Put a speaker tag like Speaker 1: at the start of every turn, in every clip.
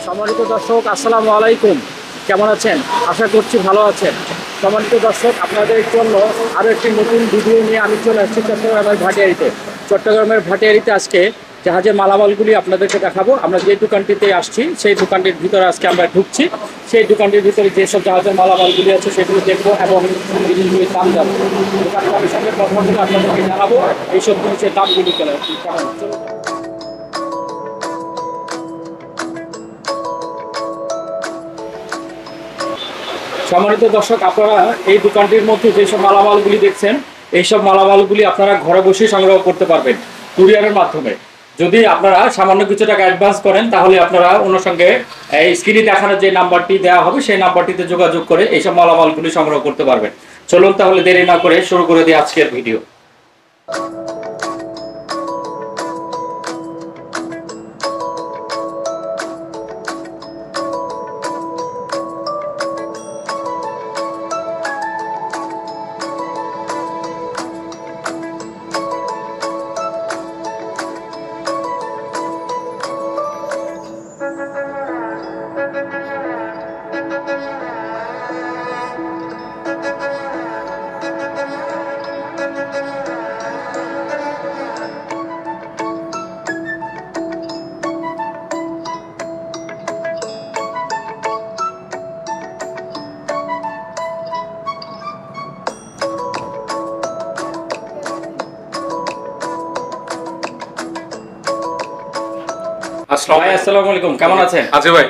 Speaker 1: সম্মানিত দর্শক, আসসালামু আলাইকুম। কেমন আছেন? আশা করছি ভালো আছেন। সম্মানিত দর্শক, আপনাদের জন্য আরও একটি নতুন ভিডিও নিয়ে আমি চলে আসছি চট্টগ্রামের ভাটিয়ারিতে। চট্টগ্রামের ভাটিয়ারিতে আজকে জাহাজের মালামালগুলি আপনাদেরকে দেখাবো। আমরা যে দোকানটিতে আসছি সেই দোকানটির ভিতরে আজকে আমরা ঢুকছি। সেই দোকানটির ভিতরে যেসব জাহাজের মালামালগুলি আছে সেগুলো দেখবো এবং জিনিসগুলির দাম জানবো। দোকানদারের সঙ্গে কথা বলে আপনাদেরকে জানাবো এইসব জিনিসের দামগুলি কেমন। সম্মানিত দর্শক, আপনারা এই দোকানটির মধ্যে যেসব মালামালগুলি দেখছেন এইসব মালামালগুলি আপনারা ঘরে বসেই সংগ্রহ করতে পারবেন কুরিয়ারের মাধ্যমে। যদি আপনারা সামান্য কিছু টাকা অ্যাডভান্স করেন তাহলে আপনারা ওনার সঙ্গে এই স্ক্রিনে দেখানোর যে নাম্বারটি দেওয়া হবে সেই নাম্বারটিতে যোগাযোগ করে এইসব মালামালগুলি সংগ্রহ করতে পারবেন। চলুন তাহলে দেরি না করে শুরু করে দিই আজকের ভিডিও। আসসালামু আলাইকুম, কেমন আছেন?
Speaker 2: আছি ভাই।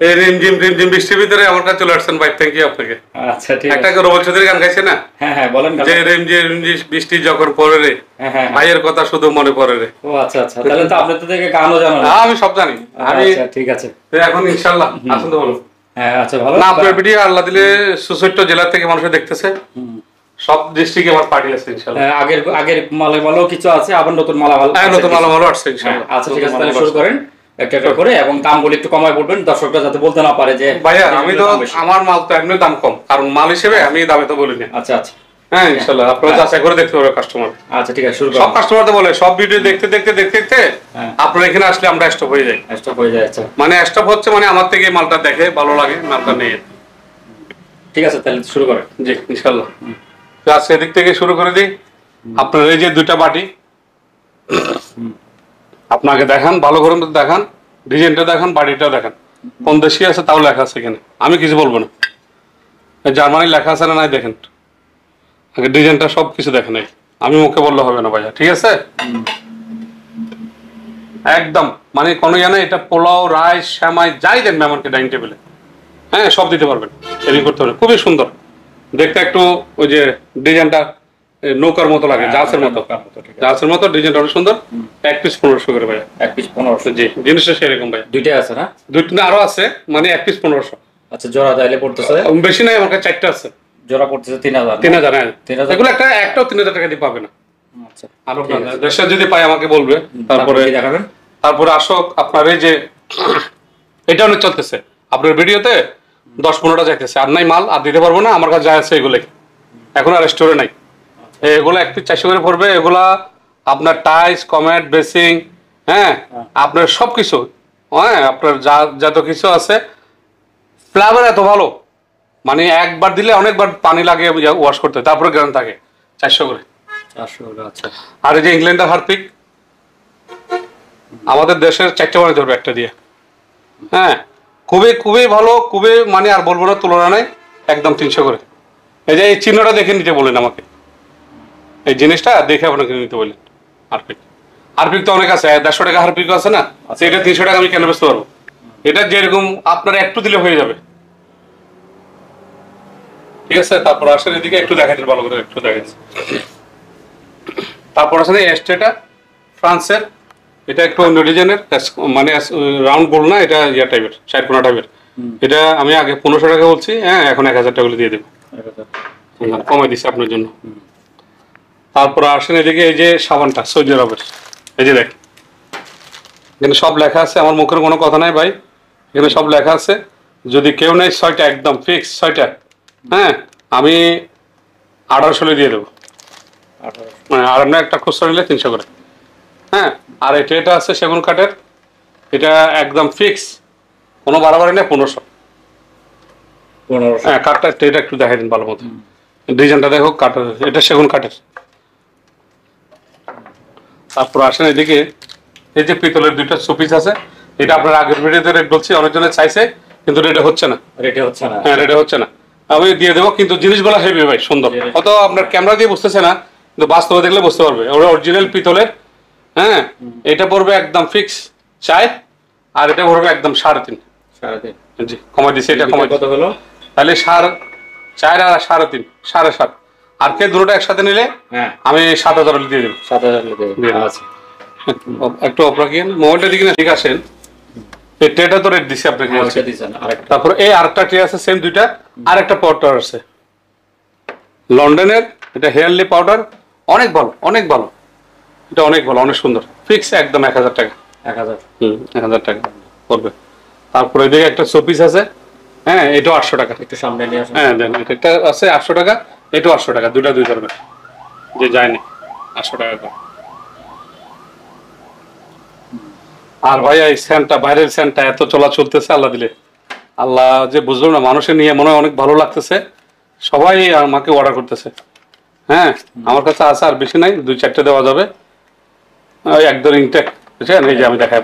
Speaker 2: এই রিমঝিম বৃষ্টির ভিতরে আমার কাছে চলে আসছেন ভাই, থ্যাংক ইউ আপনাকে।
Speaker 1: আচ্ছা, ঠিক
Speaker 2: একটা
Speaker 1: আছে।
Speaker 2: রবল চৌধুরী গান গাইছে না?
Speaker 1: হ্যাঁ হ্যাঁ, বলেন।
Speaker 2: যে রিমঝিম বৃষ্টি যখন পড়ে রে,
Speaker 1: হ্যাঁ হ্যাঁ,
Speaker 2: ভাইয়ের কথা শুধু মনে পড়ে রে।
Speaker 1: ও আচ্ছা আচ্ছা, তাহলে তো আপনি তো থেকে গানও জানেন।
Speaker 2: আমি সব জানি। আমি
Speaker 1: আচ্ছা, ঠিক আছে।
Speaker 2: এখন ইনশাআল্লাহ আসুন তো বলুন।
Speaker 1: হ্যাঁ আচ্ছা, ভালো
Speaker 2: না, আপনার ভিডিও আল্লাহ দিলে সুসৈট জেলা থেকে মানুষ দেখতেছে, সব ডিস্ট্রিক্টে আমার পার্টি আছে ইনশাআল্লাহ।
Speaker 1: আগের আগের মালামালও কিছু আছে, আবার নতুন মালামাল।
Speaker 2: হ্যাঁ, নতুন মালামালও আসছে ইনশাআল্লাহ।
Speaker 1: আচ্ছা ঠিক আছে, তাহলে শুরু করেন একটা একটা করে, এবং দামগুলো একটু কমায় বলবেন, দর্শকরা যাতে বলতে না পারে যে
Speaker 2: ভাইয়া আমি তো আমার মাল তো এমনি দাম কম, কারণ মাল হিসেবে আমি দামে তো বলি না।
Speaker 1: আচ্ছা আচ্ছা,
Speaker 2: হ্যাঁ ইনশাআল্লাহ আপনারা যাচাই করে দেখতে পারবেন কাস্টমার।
Speaker 1: আচ্ছা ঠিক আছে, শুরু করেন।
Speaker 2: সব কাস্টমার তো বলে সব ভিডিও দেখতে দেখতে দেখতে দেখতে আপনারা এখানে আসলে আমরা স্টপ হয়ে যাই।
Speaker 1: স্টপ হয়ে যায়। আচ্ছা,
Speaker 2: মানে স্টপ হচ্ছে মানে আমার থেকে মালটা দেখে ভালো লাগে, মালটা নেই।
Speaker 1: ঠিক আছে, তাহলে শুরু করেন।
Speaker 2: জি ইনশাআল্লাহ। তো আজকে এদিক থেকে শুরু করে দিই। আপনার এই যে দুইটা বাটি আপনাকে দেখান, ভালো করে দেখান, ডিজাইনটা দেখান, বাটিটা দেখান। কোন দেশি আছে তাও লেখা আছে এখানে, আমি কিছু বলবো না। জার্মানি লেখা আছে না নাই দেখেন, আগে ডিজাইনটা সব কিছু দেখেন। আমি মুখে বললে হবে না ভাইয়া, ঠিক আছে? একদম মানে কোনো জানে এটা পোলাও, রাইস, শ্যামাই যাই দেন মেহমানকে ডাইনিং টেবিলে, হ্যাঁ সব দিতে পারবেন, এরকম করতে পারবেন। খুবই সুন্দর দেখতে, একটু ওই যে ডিজাইনটা নৌকার মতো লাগে, জাহাজের মতো। জাহাজের মতো ডিজাইনটা অনেক সুন্দর। 1 পিস 1500 করে ভাইয়া।
Speaker 1: 1 পিস 1500?
Speaker 2: জি, জিনিসটা সেরকম ভাইয়া।
Speaker 1: দুইটাই আছে না?
Speaker 2: দুইটা না আরো আছে, মানে 1 পিস 1500।
Speaker 1: আচ্ছা, জোড়া তাইলে পড়তেছে
Speaker 2: বেশি নাই, আমার কাছে 4টা আছে।
Speaker 1: জোড়া পড়তেছে 3000।
Speaker 2: 3000, হ্যাঁ।
Speaker 1: 3000
Speaker 2: এগুলো একটাও 3000 টাকা দিয়ে পাবে না।
Speaker 1: আচ্ছা,
Speaker 2: আরো দেশে যদি পাই আমাকে বলবে। তারপরে
Speaker 1: দেখাবেন।
Speaker 2: তারপরে আসক আপনার এই যে এটা অনেক চলতেছে আপনার ভিডিওতে, 10-15টা যাইতেছে, আর নাই মাল আর দিতে পারবো না, আমার কাছে যা আছে এগুলোই এখন আর স্টোরে নাই। এগুলো 1 পিস 400 করে পড়বে। এগুলা আপনার টাইলস, কমেট, বেসিং, হ্যাঁ আপনার সবকিছু, হ্যাঁ আপনার যত কিছু আছে। ফ্লেভার এত ভালো, মানে একবার দিলে অনেকবার পানি লাগে ওয়াশ করতে, তারপরে গ্রান থাকে। 400 করে।
Speaker 1: 400। আচ্ছা।
Speaker 2: আর এই যে ইংল্যান্ডের হারপিক আমাদের দেশের 4টা বানিয়ে ধরবে একটা দিয়ে, হ্যাঁ খুবই খুবই ভালো, খুবই মানে আর বলবো না, তুলনা নাই, একদম 300 করে। এই যে এই চিহ্নটা দেখে নিতে বলেন আমাকে, এই জিনিসটা দেখে আপনাকে নিতে বললেন। হারপিক হারপিক তো অনেক আছে, 150 টাকা হারপিক আছে না, এটা 300 টাকা আমি কেন বেচতে পারবো? এটা যেরকম আপনার একটু দিলে হয়ে যাবে, ঠিক আছে? তারপর আসেন এদিকে একটু দেখাচ্ছি, ভালো করে একটু দেখাচ্ছি। তারপর আসেন এই এস্টেটা ফ্রান্সের, এটা একটু অন্য ডিজাইনের, মানে রাউন্ড গোল না, এটা ইয়া টাইপের, 60 কোনা টাইপের। এটা আমি আগে 1500 টাকা বলছি, হ্যাঁ এখন 1000 টাকা দিয়ে দেবো, কমাই দিচ্ছি আপনার জন্য। তারপর আসেন এদিকে এই যে সাবানটা সৌদি আরবের, এই যে দেখ এখানে সব লেখা আছে, আমার মুখের কোনো কথা নাই ভাই, এখানে সব লেখা আছে। যদি কেউ নেই 6টা একদম ফিক্স 6টা, হ্যাঁ আমি 1800 দিয়ে দেবো, মানে আর একটা খুচরা নিলে 300 করে, হ্যাঁ। আর এটা আছে সেগুন কাঠের, এটা একদম ফিক্স, কোনো বাড়াবাড়ি নেই, 1500।
Speaker 1: 1500।
Speaker 2: হ্যাঁ, কাঠটা এটা একটু দেখাই দিন ভালো মতো, ডিজাইনটা দেখো কাঠের, এটা সেগুন কাঠের। তারপর আসেন এদিকে, এই যে পিতলের দুইটা শোপিস আছে, এটা আপনার আগের ভিডিওতে রেট বলছি, অনেকজনে চাইছে কিন্তু রেটে হচ্ছে না।
Speaker 1: রেটে হচ্ছে না?
Speaker 2: হ্যাঁ, রেটে হচ্ছে না, আমি দিয়ে দেবো, কিন্তু জিনিসগুলো হেভি ভাই, সুন্দর। হয়তো আপনার ক্যামেরা দিয়ে বুঝতেছে না, কিন্তু বাস্তবে দেখলে বুঝতে পারবে, ওরা অরিজিনাল পিতলের। হ্যাঁ, এটা পড়বে একদম ফিক্স 4, আর এটা পড়বে একদম 3.5।
Speaker 1: 3.5?
Speaker 2: জি, কমাই দিছি, এটা কমাই
Speaker 1: কত হলো?
Speaker 2: তাহলে 4.5 আর 3.5, 7.5। আর কে দুটোটা একসাথে নিলে
Speaker 1: হ্যাঁ,
Speaker 2: আমি 7,000 দিয়ে দেবো।
Speaker 1: 7,000
Speaker 2: দিয়ে দেবো।
Speaker 1: আচ্ছা।
Speaker 2: একটু অপরাকিয়ে মোবাইলটা দিকে না, ঠিক আসেন। এই ট্রেটা তো রেট দিছি আপনাকে।
Speaker 1: আচ্ছা, দিছেন আরেকটা।
Speaker 2: তারপর এই আরেকটা ট্রে আছে সেম দুইটা, আর একটা পাউডার আছে লন্ডনের, এটা হেয়ারলি পাউডার, অনেক ভালো, অনেক ভালো, এটা অনেক ভালো, অনেক সুন্দর, ফিক্স একদম 1,000 টাকা।
Speaker 1: 1000?
Speaker 2: 1,000 টাকা পড়বে। তারপরে এদিকে একটা শোপিস আছে, হ্যাঁ, এটাও 800 টাকা।
Speaker 1: একটু সামনে নিয়ে আসুন।
Speaker 2: হ্যাঁ দেন, এটা আছে 800 টাকা, এটাও 800 টাকা, দুইটা দুই ধরনের, যে যায়নি 800 টাকা করে। আর ভাইয়া এই স্যান্ডটা, বাইরের স্যান্ডটা এত চলা চলতেছে, আল্লাহ দিলে, আল্লাহ যে বুঝলো না, মানুষের নিয়ে মনে হয় অনেক ভালো লাগতেছে, সবাই আমাকে অর্ডার করতেছে। হ্যাঁ, আমার কাছে আছে, আর বেশি নাই, 2-4টে দেওয়া যাবে, ওই একদম ইনটেক, বুঝছেন? এই যে আমি দেখাই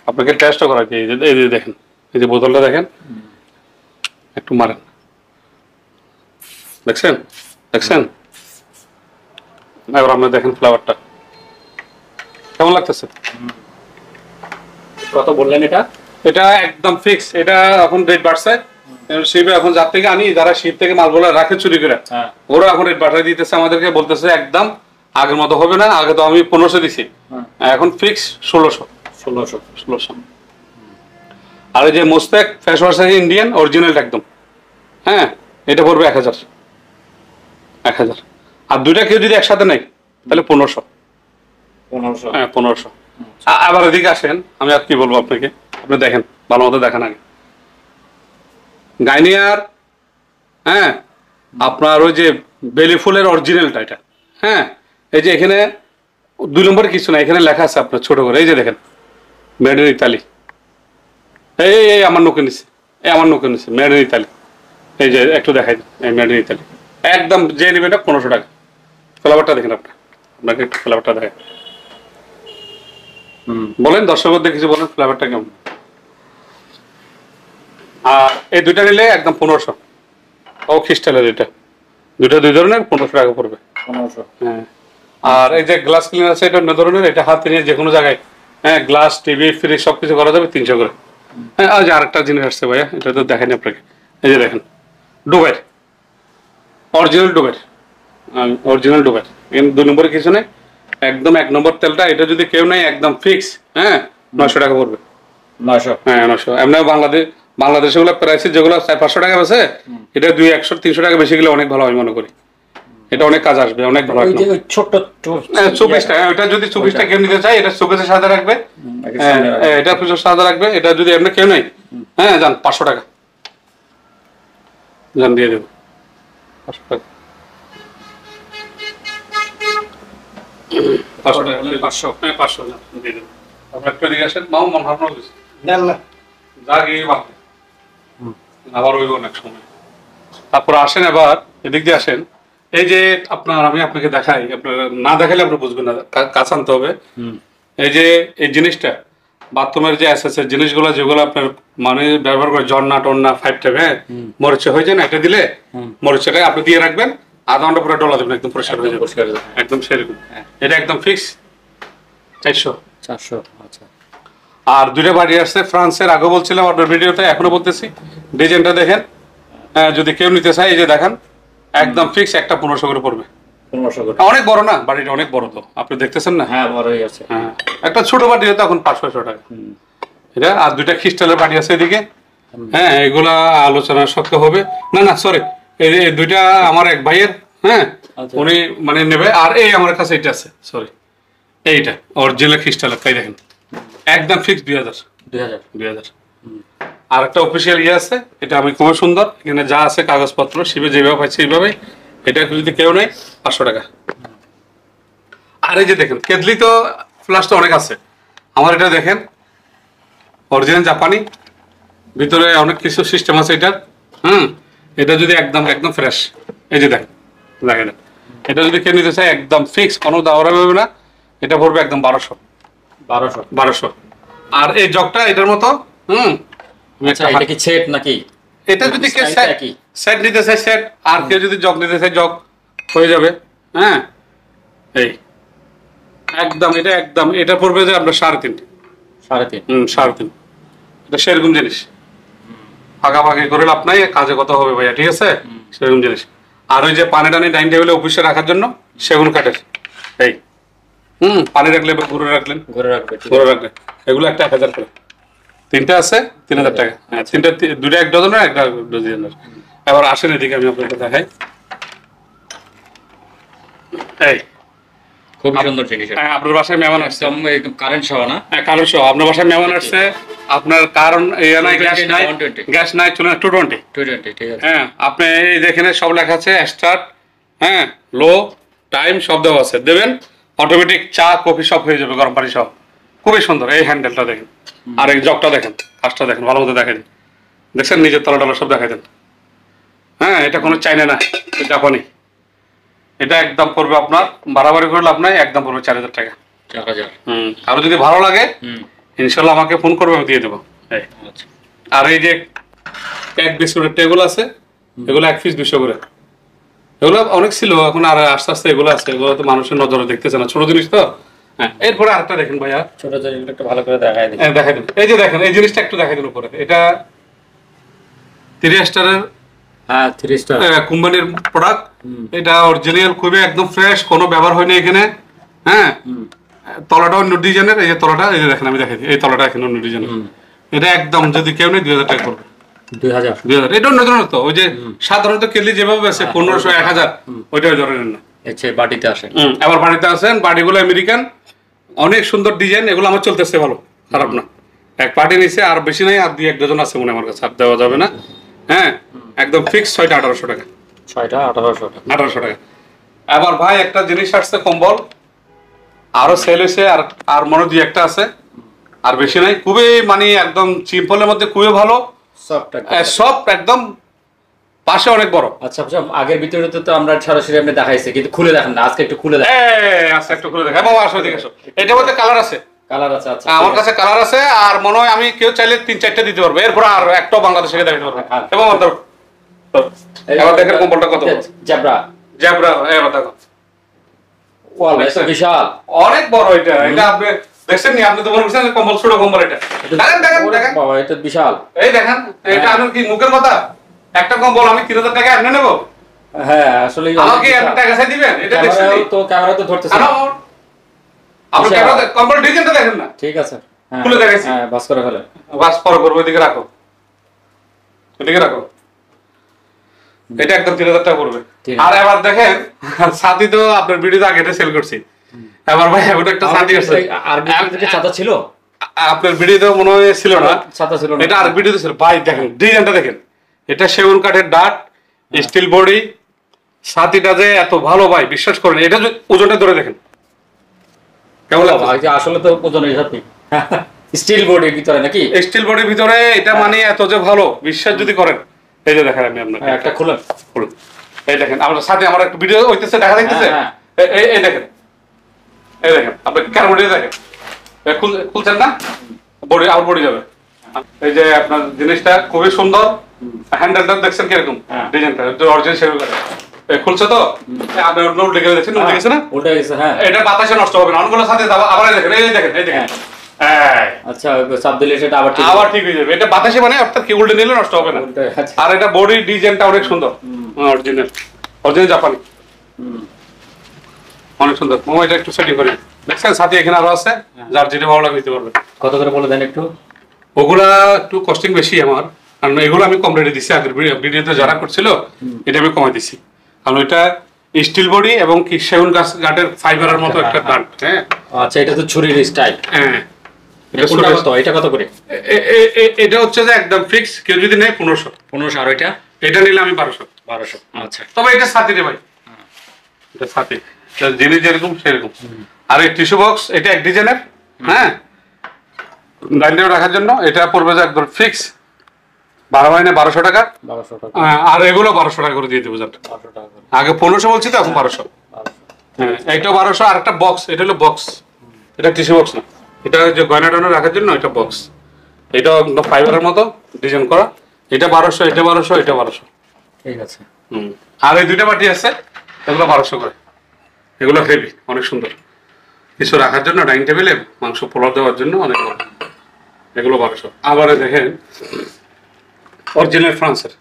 Speaker 2: আপনাকে টেস্টও করা, এই যে দেখেন, এই যে বোতলটা দেখেন, একটু মারেন, দেখছেন দেখছেন? এবার আপনি দেখেন ফ্লেভারটা কেমন লাগতেছে।
Speaker 1: কত বললেন এটা?
Speaker 2: এটা একদম ফিক্স, এটা এখন রেট বাড়ছে, শিপে এখন যার থেকে আনি, যারা শিপ থেকে মালগুলো রাখে চুরি করে, ওরা এখন রেট বাড়াই দিতেছে, আমাদেরকে বলতেছে একদম আগের মতো হবে না, আগে তো আমি 1500 দিছি, এখন ফিক্স 1600। আর এই যে মোস্তাক ফেস ওয়াশ আছে ইন্ডিয়ান অরিজিনাল একদম, হ্যাঁ, এটা পড়বে 1000। আর দুইটা কেউ যদি একসাথে নেয় তাহলে 1500।
Speaker 1: 1500?
Speaker 2: হ্যাঁ, 1500। আবার এদিকে আসেন, আমি আর কি বলবো আপনাকে, আপনি দেখেন ভালো মতো, দেখেন আগে গাইনিয়ার, হ্যাঁ, আপনার ওই যে বেলি ফুলের অরিজিনালটা এটা। হ্যাঁ, এই যে এখানে 2 নম্বরে কিছু না, এখানে লেখা আছে আপনার ছোট করে, এই যে দেখেন মেড ইন ইতালি, এই আমার নোকে নিচ্ছে, আমার নোকে নিচ্ছে মেড ইন ইতালি, এই যে একটু দেখাই দিন, এই মেড ইন ইতালি, একদম যে নেবেন 1500 টাকা। ফ্লেভারটা দেখেন আপনাকে একটু ফ্লেভারটা দেখেন, বলেন দর্শকদের কিছু বলেন, ফ্লেভারটা কেমন? আর এই দুইটা নিলে একদম 1500, ও খ্রিস্টালের, এটা দুইটা দুই ধরনের, 1500 টাকা পড়বে।
Speaker 1: 1500?
Speaker 2: হ্যাঁ। আর এই যে গ্লাস ক্লিনার আছে, এটা অন্য ধরনের, এটা হাতে নিয়ে যে কোনো জায়গায়, হ্যাঁ, গ্লাস, টিভি, ফ্রিজ সবকিছু করা যাবে 300 করে। হ্যাঁ, আজ আরেকটা জিনিস আসছে ভাইয়া, এটা তো দেখেনি আপনাকে, এই যে দেখেন ডুবের, অরিজিনাল ডুবের, এখানে 2 নম্বরে কিছু নেই, একদম 1 নম্বর তেলটা, এটা যদি কেউ নেই একদম ফিক্স, হ্যাঁ, 900 টাকা পড়বে।
Speaker 1: 900?
Speaker 2: হ্যাঁ, 900। এমনি বাংলাদেশে গুলো প্রাইসে যেগুলো 400-500 টাকা আছে, এটা 200-100-300 টাকা বেশি গেলে অনেক ভালো, আমি মনে করি এটা অনেক কাজ আসবে, অনেক ভালো।
Speaker 1: ওই যে ওই ছোট্ট
Speaker 2: 24টা, ওটা যদি 24টা কেউ নিতে চায়, এটা শোকেসের সাথে রাখবে, এটা পুজোর সাথে রাখবে, এটা যদি এমনি কেউ নেই, হ্যাঁ, যান 500 টাকা, যান দিয়ে দেবো 500 টাকা। 500 টাকা, 500, হ্যাঁ 500 যান দিয়ে দেবো। আপনার একটু এদিকে আসেন, মাও মন হারানো গেছে, যা গিয়ে বাকি আবার ওই অনেক সময়। তারপর আসেন, এবার এদিক দিয়ে আসেন, এই যে আমি আপনাকে দেখাই, আপনার না দেখালে আপনি বুঝবেন না, কাছে আনতে হবে। এই যে এই জিনিসটা, বাথরুমের যে এসেসের জিনিসগুলো, যেগুলো আপনার মানে ব্যবহার করে, ঝর্ণা টন্না 5 টাইপ, হ্যাঁ, মরিচা হয়ে যায় না, এটা দিলে মরিচাটা আপনি দিয়ে রাখবেন, আধা ঘন্টা পরে ডলা দেবেন, একদম পরিষ্কার হয়ে যাবে, একদম সেরকম। এটা একদম ফিক্স 400।
Speaker 1: আচ্ছা।
Speaker 2: আর দুইটা বাড়ি আসছে ফ্রান্সের, আগে বলছিলাম আপনার ভিডিওতে, এখনো বলতেছি, ডিজাইনটা দেখেন, যদি কেউ নিতে চায়, এই যে দেখেন একদম ফিক্স, একটা 1500 করে পড়বে।
Speaker 1: 1500 করে?
Speaker 2: অনেক বড় না বাড়িটা, অনেক বড় তো, আপনি দেখতেছেন না?
Speaker 1: হ্যাঁ, বড়ই আছে।
Speaker 2: হ্যাঁ, একটা ছোট বাড়ি হতো এখন 500-600 টাকা এটা। আর দুইটা খ্রিস্টালের বাড়ি আছে এদিকে, হ্যাঁ, এগুলা আলোচনা সত্য হবে না, সরি, এই দুইটা আমার এক ভাইয়ের, হ্যাঁ, উনি মানে নেবে। আর এই আমার কাছে এটা আছে, সরি, এইটা অরিজিনাল খ্রিস্টালের, তাই দেখেন একদম ফিক্স 2000। আর একটা অফিসিয়াল আছে, এটা আমি খুবই সুন্দর, এখানে যা আছে কাগজপত্র শিবে যেভাবে পাইছে এইভাবে, এটা যদি কেউ নেয় 500 টাকা। আর এই যে দেখেন কেদলি তো ফ্লাশ তো অনেক আছে, আমার এটা দেখেন অরিজিনাল জাপানি, ভিতরে অনেক কিছু সিস্টেম আছে এটার। এটা যদি একদম একদম ফ্রেশ, এই যে দেখেন, দেখেন এটা যদি কেউ নিতে চায় একদম ফিক্স, কোনো দাওয়ার হবে না, এটা পড়বে একদম 1200। 1200। আর এই জগটা এটার মতো।
Speaker 1: আচ্ছা, এটা কি সেট নাকি?
Speaker 2: এটা যদি কেউ
Speaker 1: Style টা একই?
Speaker 2: সেট নিতে চায় সেট, আর কেউ যদি জগ নিতে চায় জগ হয়ে যাবে। হ্যাঁ, এই একদম এটা একদম এটা পড়বে যে আপনার 3.5।
Speaker 1: 3.5।
Speaker 2: 3.5। এটা সেরকম জিনিস, ফাঁকাফাঁকি করে লাভ নাই, কাজে কত হবে ভাইয়া, ঠিক আছে? সেরকম জিনিস। আর ওই যে পানি টানি ডাইনিং টেবিলে অফিসে রাখার জন্য সেগুন কাঠের, এই পানি রাখলে এবার ঘুরে রাখলেন, ঘুরে রাখলেন, এগুলো একটা 1000 করে। 3টা আছে 3000 টাকা। হ্যাঁ, 2টা 1 ডজনের, একটা ডজনের। এবার আসেন এদিকে, আমি আপনাকে দেখাই। এই
Speaker 1: খুবই সুন্দর জিনিস।
Speaker 2: হ্যাঁ, আপনার বাসায় মেহমান আসছে,
Speaker 1: একদম কারেন্ট সহ না?
Speaker 2: হ্যাঁ কারেন্ট সহ। আপনার বাসায় মেহমান আসছে, আপনার কারণ নাই, গ্যাস নাই,
Speaker 1: 120
Speaker 2: গ্যাস নাই, চলুন 220।
Speaker 1: 220, ঠিক আছে।
Speaker 2: হ্যাঁ, আপনি এই দেখেন সব লেখা আছে, স্টার্ট, হ্যাঁ, লো, টাইম সব দেওয়া আছে, দেবেন অটোমেটিক চা কফি সব হয়ে যাবে, গরম পানি সব। খুবই সুন্দর। এই হ্যান্ডেলটা দেখেন, আর এই জগটা দেখেন, কাজটা দেখেন, ভালো মতো দেখাই দিন, দেখছেন নিজের তলা টলা সব দেখাই দেন। হ্যাঁ, এটা কোনো চাইনা না, জাপানি। এটা একদম পড়বে আপনার, বাড়াবাড়ি করে লাভ নাই, একদম পড়বে 4000 টাকা।
Speaker 1: 4000।
Speaker 2: আরো যদি ভালো লাগে ইনশাল্লাহ আমাকে ফোন করবে, আমি দিয়ে দেবো।
Speaker 1: আচ্ছা।
Speaker 2: আর এই যে এক বিস্কুটের টেগুলো আছে, এগুলো 1 পিস 200 করে। এগুলো অনেক ছিল, এখন আর আস্তে আস্তে এগুলো আছে, এগুলো তো মানুষের নজরে দেখতেছে না, ছোট জিনিস তো। হ্যাঁ, এরপরে আরেকটা দেখেন ভাইয়া,
Speaker 1: ছোট জিনিসগুলো একটু ভালো করে দেখাই দিন।
Speaker 2: দেখাই দিন। এই যে দেখেন, এই জিনিসটা একটু দেখাই দিন উপরে। এটা 3 স্টারের,
Speaker 1: হ্যাঁ, 3 স্টার
Speaker 2: কোম্পানির প্রোডাক্ট। এটা অরিজিনাল, খুবই একদম ফ্রেশ, কোনো ব্যবহার হয়নি এখানে। হ্যাঁ, তলাটা অন্য ডিজাইনের, এই যে তলাটা, এই যে দেখেন আমি দেখাই দিই, এই তলাটা এখানে অন্য ডিজাইনের। এটা একদম যদি কেউ নেই 2000 টাকা করবে।
Speaker 1: 2000।
Speaker 2: এটা অন্য ধরনের তো, ওই যে সাধারণত কেলি যেভাবে আছে 1500 1000, ওইটা ওই ধরনের না।
Speaker 1: আচ্ছা, বাটিতে আসে।
Speaker 2: আবার বাড়িতে আসেন, বাড়িগুলো আমেরিকান, অনেক সুন্দর ডিজাইন, এগুলো আমার চলতেছে ভালো, খারাপ না। এক পার্টি নিচে, আর বেশি নাই, আর 2-1 ডজন আছে মনে হয় আমার কাছে, আর দেওয়া যাবে না। হ্যাঁ, একদম ফিক্স 6টা 1800 টাকা।
Speaker 1: 6টা 1800 টাকা।
Speaker 2: 1800 টাকা। এবার ভাই একটা জিনিস আসছে, কম্বল আরো সেল হয়েছে, আর আর মনে 2-1টা আছে, আর বেশি নাই। খুবই মানে একদম সিম্পলের মধ্যে খুবই ভালো, সব একদম, পাশে অনেক বড়।
Speaker 1: আচ্ছা আচ্ছা, আগের ভিডিওতে তো আমরা সরাসরি আপনি দেখাইছে, কিন্তু খুলে দেখেন না, আজকে একটু খুলে দেখেন।
Speaker 2: আচ্ছা, একটু খুলে দেখা বাবা, আসো দিকে আসো। এটার মধ্যে কালার আছে,
Speaker 1: কালার আছে। আচ্ছা,
Speaker 2: আমার কাছে কালার আছে, আর মনে হয় আমি কেউ চাইলে 3-4টা দিতে পারবো, এরপর আর একটাও বাংলাদেশে দেখাতে পারবো। এবং এবার দেখেন কম্বলটা কত বড়,
Speaker 1: জেব্রা।
Speaker 2: জেব্রা, এবার দেখো,
Speaker 1: ওয়াও, এটা বিশাল,
Speaker 2: অনেক বড়। এটা এটা আপনি দেখছেন নি? আপনি তো মনে করছেন কম্বল, ছোট কম্বল। এটা দেখেন দেখেন দেখেন
Speaker 1: বাবা, এটা বিশাল।
Speaker 2: এই দেখেন, এটা আপনার কি মুখের কথা? একটা কম্বল আমি 3000 টাকা এমনি নেব?
Speaker 1: হ্যাঁ, আসলে
Speaker 2: আমাকে এত টাকা চাই দিবেন? এটা দেখছেন নি?
Speaker 1: তো ক্যামেরা তো ধরতেছে না।
Speaker 2: আপনি ক্যামেরা কম্বল ডিজাইনটা দেখেন না?
Speaker 1: ঠিক আছে, হ্যাঁ
Speaker 2: খুলে দেখাইছি।
Speaker 1: হ্যাঁ, বাস করে ফেলে।
Speaker 2: বাস পর করবো, এদিকে রাখো, এদিকে রাখো। এটা একদম 3000 টাকা পড়বে। আর এবার দেখেন, ছাতি তো আপনার ভিডিওতে আগে সেল করছি। এবার ভাই এখন একটা ছাতি আছে,
Speaker 1: আর ভিডিওতে ছাতা ছিল,
Speaker 2: আপনার ভিডিওতে মনে হয় ছিল না,
Speaker 1: ছাতা ছিল না,
Speaker 2: এটা আর ভিডিওতে ছিল। ভাই দেখেন ডিজাইনটা দেখেন, এটা সেগুন কাঠের ডাট, স্টিল বডি, ছাতিটা যে এত ভালো ভাই, বিশ্বাস করেন। এটা ওজনটা ধরে দেখেন কেমন লাগছে।
Speaker 1: আসলে তো ওজনের সাথে স্টিল বডির ভিতরে নাকি?
Speaker 2: স্টিল বডির ভিতরে এটা মানে এত যে ভালো, বিশ্বাস যদি করেন। এই যে দেখেন, আমি আপনাকে
Speaker 1: একটা খুলেন,
Speaker 2: খুলুন। এই দেখেন, আমার সাথে আমার একটা ভিডিও হইতেছে, দেখা যাইতেছে। এই দেখেন, এই দেখেন, আপনি কেন বডি দেখেন, খুলছেন না? বডি আউট বডি যাবে। এই যে আপনার জিনিসটা খুবই সুন্দর, হ্যান্ডেলটা দেখছেন কিরকম, ডিজাইনটা অরিজিনাল সেগুন কাঠের। খুলছে তো, আপনার নোট লিখে দেখছেন, উল্টে গেছে না?
Speaker 1: উল্টে গেছে, হ্যাঁ।
Speaker 2: এটা বাতাসে নষ্ট হবে না, অনেকগুলো সাথে আবার দেখেন, এই দেখেন, এই দেখেন।
Speaker 1: আচ্ছা, চাপ দিলে সেটা আবার
Speaker 2: ঠিক হয়ে যাবে। এটা বাতাসে মানে অর্থাৎ কি উল্টে নিলে নষ্ট হবে না। আর এটা বডি ডিজাইনটা অনেক সুন্দর, অরিজিনাল, অরিজিনাল জাপানি, অনেক সুন্দর। মামা এটা একটু সেটিং করি, দেখছেন সাথে এখানে আরো আছে, যার যেটা ভালো লাগে নিতে পারবে।
Speaker 1: কত করে বলে দেন একটু?
Speaker 2: ওগুলা একটু কস্টিং বেশি আমার, কারণ এগুলো আমি কম রেটে দিচ্ছি। আগের ভিডিওতে যারা করছিল এটা আমি কমাই দিচ্ছি, কারণ ওইটা স্টিল বডি এবং কি সেগুন কাঠের ফাইবারের মতো একটা ডাট। হ্যাঁ,
Speaker 1: আচ্ছা, এটা তো ছুরির স্টাইল।
Speaker 2: হ্যাঁ,
Speaker 1: এটা কত করে?
Speaker 2: এটা হচ্ছে যে একদম ফিক্স, কেউ যদি নেয় 1500।
Speaker 1: আর
Speaker 2: এটা নিলে আমি 1200।
Speaker 1: আচ্ছা,
Speaker 2: তবে এটা ছাতি রে ভাই, এটা ছাতি, জিনিস যেরকম সেরকম। আর এই টিস্যু বক্স, এটা এক ডিজাইনের। হ্যাঁ, ডাইনিং টেবিল রাখার জন্য এটা পড়বে যে একদম ফিক্স 12 মাইনে 1200 টাকা।
Speaker 1: 1200 টাকা।
Speaker 2: আর এগুলো 1200 টাকা করে দিয়ে দেবো।
Speaker 1: 1200 টাকা করে।
Speaker 2: আগে 1500 বলছি তো এখন 1200। হ্যাঁ, এইটা 1200। আর একটা বক্স, এটা হলো বক্স, এটা টিস্যু বক্স না, এটা যে গয়না টয়না রাখার জন্য এটা বক্স। এটা ফাইবারের মতো ডিজাইন করা। এটা 1200, এটা 1200, এটা 1200।
Speaker 1: ঠিক আছে।
Speaker 2: আর এই দুইটা বাটি আছে, এগুলো 1200 করে। এগুলো হেভি, অনেক সুন্দর কিছু রাখার জন্য, ডাইনিং টেবিলে মাংস পোলাও দেওয়ার জন্য অনেক ভালো। এগুলো 1200। আবার দেখেন অরিজিনাল ফ্রান্সের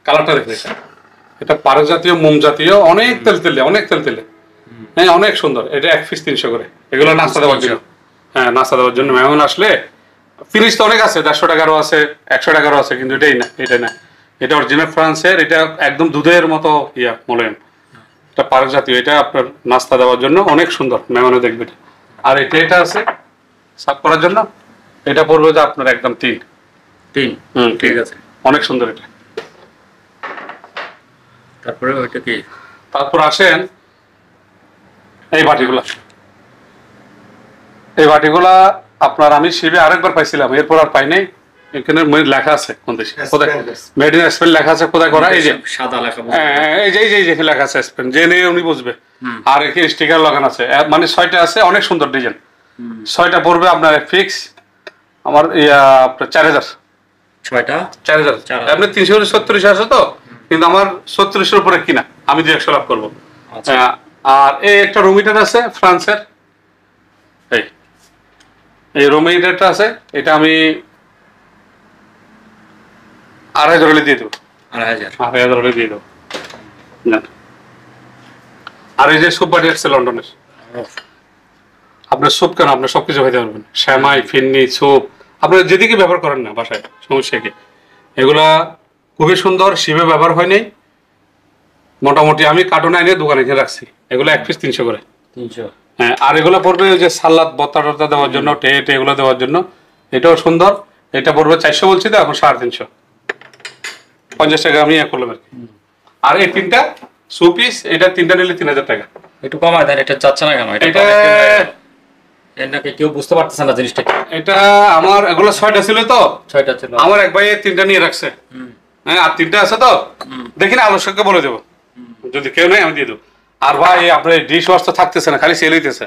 Speaker 2: কালারটা দেখে, এটা পারক জাতীয়, মোম জাতীয়, অনেক তেলতেলে, অনেক তেলতেলে। হ্যাঁ, অনেক সুন্দর। এটা 1 পিস 300 করে। এগুলো নাস্তা দেওয়ার জন্য। হ্যাঁ, নাস্তা দেওয়ার জন্য মেহমান আসলে। ফিনিশ তো অনেক আছে, 150 টাকারও আছে, 100 টাকারও আছে, কিন্তু এটাই না, এটা না। এটা অরিজিনাল ফ্রান্সের, এটা একদম দুধের মতো মোলায়েম। এটা পারক জাতীয়, এটা আপনার নাস্তা দেওয়ার জন্য অনেক সুন্দর, মেহমানে দেখবে। আর এটা আছে সার্ভ করার জন্য, এটা পড়বে যে আপনার একদম 3। ঠিক আছে, অনেক সুন্দর এটা।
Speaker 1: তারপরে ওইটা কি?
Speaker 2: তারপর আসেন এই বাটিগুলা। এই বাটিগুলা আপনার আমি শিবে আরেকবার পাইছিলাম, এরপর আর পাই নাই। এখানে লেখা আছে কোন দেশে, কোথায় মেড ইন স্পেন লেখা আছে, কোথায় করা, এই যে
Speaker 1: সাদা লেখা।
Speaker 2: এই যে এই যে লেখা আছে স্পেন, যে নেই উনি বুঝবে। আর এখানে স্টিকার লাগানো আছে, মানে 6টা আছে, অনেক সুন্দর ডিজাইন। 6টা পড়বে আপনার ফিক্স আমার আপনার 4000।
Speaker 1: 6টা
Speaker 2: 4000। আপনি 370 আছে তো, কিন্তু আমার 37-এর উপরে কিনা, আমি 200 লাভ করবো। আর এই একটা রুম হিটার আছে ফ্রান্সের, এই রুম হিটারটা আছে, এটা আমি 2500 হলে দিয়ে দেবো। 2500 হলে দিয়ে দেবো। আর এই যে স্যুপ বাটি আসছে লন্ডনের, আপনার স্যুপ কেন, আপনার সবকিছু খাইতে পারবেন, শ্যামাই, ফিন্নি, স্যুপ, আপনার যেদিকে ব্যবহার করেন না বাসায়, সমস্যা কি। এগুলা খুবই সুন্দর, শিবে ব্যবহার হয় নাই। মোটামুটি আমি কার্টুন এনে দোকানে এখানে রাখছি। এগুলো 1 পিস 300 করে।
Speaker 1: 300।
Speaker 2: হ্যাঁ, আর এগুলো পড়বে ওই যে সালাদ, বত্তা টত্তা দেওয়ার জন্য, টেট এগুলো দেওয়ার জন্য। এটাও সুন্দর। এটা পড়বে 400 বলছি তো, এখন 350, 50 টাকা আমি করলাম আর কি। আর এই 3টা সু পিস, এটা 3টা নিলে 3000 টাকা।
Speaker 1: একটু কমায় দেন, এটা চাচ্ছে না কেন? এটা নাকি কেউ বুঝতে পারতেছে না জিনিসটা।
Speaker 2: এটা আমার এগুলো 6টা ছিল তো,
Speaker 1: 6টা ছিল।
Speaker 2: আমার এক ভাই 3টা নিয়ে রাখছে। হ্যাঁ, আর 3টা আছে তো, দেখি না আলোচককে বলে দেবো, যদি কেউ নেই আমি দিয়ে দেবো। আর ভাই আপনার ডিশ ওয়াশ তো থাকতেছে না, খালি সেল হইতেছে,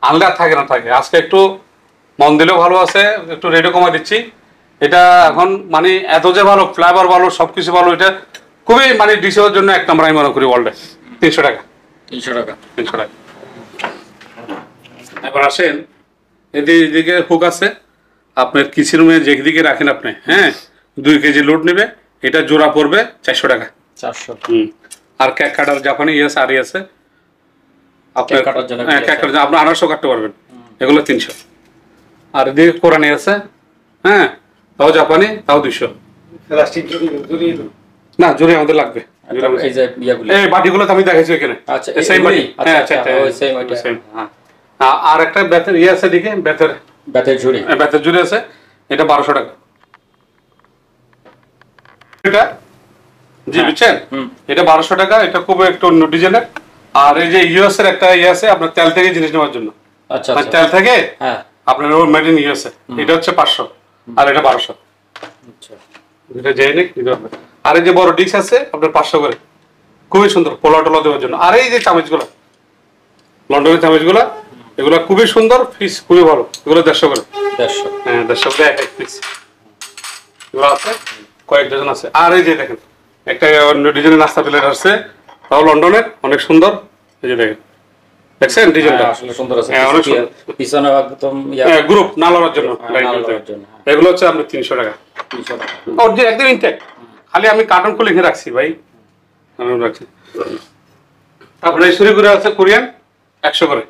Speaker 2: আনলে আর থাকে না থাকে। আজকে একটু মন দিলেও ভালো আছে, একটু রেটও কমা দিচ্ছি। এটা এখন মানে এত যে ভালো, ফ্লেভার ভালো, সবকিছু ভালো। এটা খুবই মানে ডিশের জন্য 1 নম্বর আমি মনে করি ওয়ার্ল্ডে। 300 টাকা।
Speaker 1: 300 টাকা।
Speaker 2: 300 টাকা। এবার আসেন এদিকে হুক আছে আপনার কিচেন রুমে, যেদিকে রাখেন আপনি। হ্যাঁ, 2 কেজি লোড নেবে, এটা জোড়া পড়বে 400 টাকা।
Speaker 1: 400।
Speaker 2: আর কেক কাটার জাপানি আছে, আর আছে আপনার
Speaker 1: কেক কাটার জন্য।
Speaker 2: হ্যাঁ, কেক কাটার আপনি 1800 কাটতে পারবেন। এগুলো 300। আর এদিকে কোরআনি আছে, হ্যাঁ, তাও জাপানি, তাও 200। না, জোরে আমাদের লাগবে।
Speaker 1: এই যে ইয়াগুলো,
Speaker 2: এই বাটিগুলো তো আমি দেখাইছি এখানে।
Speaker 1: আচ্ছা,
Speaker 2: সেম বাটি। হ্যাঁ,
Speaker 1: আচ্ছা, ওই সেম ওইটা।
Speaker 2: হ্যাঁ। আর একটা বেতের আছে দিকে,
Speaker 1: বেতের ঝুড়ি।
Speaker 2: বেতের ঝুড়ি আছে, এটা 1200 টাকা। এটা জি বুঝছেন, এটা 1200 টাকা। এটা খুব একটু অন্য ডিজাইনের। আর এই যে ইউএস এর একটা আছে আপনার তেল থেকে জিনিস নেওয়ার জন্য।
Speaker 1: আচ্ছা,
Speaker 2: তেল থেকে
Speaker 1: হ্যাঁ,
Speaker 2: আপনার মেড ইন ইউএস। এটা হচ্ছে 500, আর এটা 1200।
Speaker 1: আচ্ছা,
Speaker 2: এটা যাই নাকি। আর এই যে বড় ডিশ আছে আপনার 500 করে, খুবই সুন্দর পোলা টোলা দেওয়ার জন্য। আর এই যে চামচগুলো, লন্ডনের চামচগুলো, এগুলো খুবই সুন্দর, পিস খুবই ভালো। এগুলো 150 করে।
Speaker 1: 150।
Speaker 2: হ্যাঁ, 150 করে এক পিস। এগুলো আছে, কয়েক ডজন আছে। আর এই যে দেখেন একটা অন্য ডিজাইনের নাস্তা প্লেট আছে, তাও লন্ডনের, অনেক সুন্দর। এই যে দেখেন, দেখছেন ডিজাইনটা
Speaker 1: আসলে সুন্দর আছে।
Speaker 2: হ্যাঁ, অনেক সুন্দর।
Speaker 1: পিছনে একদম
Speaker 2: গ্রুপ না লড়ার জন্য। এগুলো হচ্ছে আপনার 300 টাকা।
Speaker 1: 300 টাকা।
Speaker 2: একদম ইনটেক। খালি আমি কার্টন খুলে লিখে রাখছি ভাই, রাখছি। তারপরে এই সুরিগুলো আছে কোরিয়ান, 100 করে।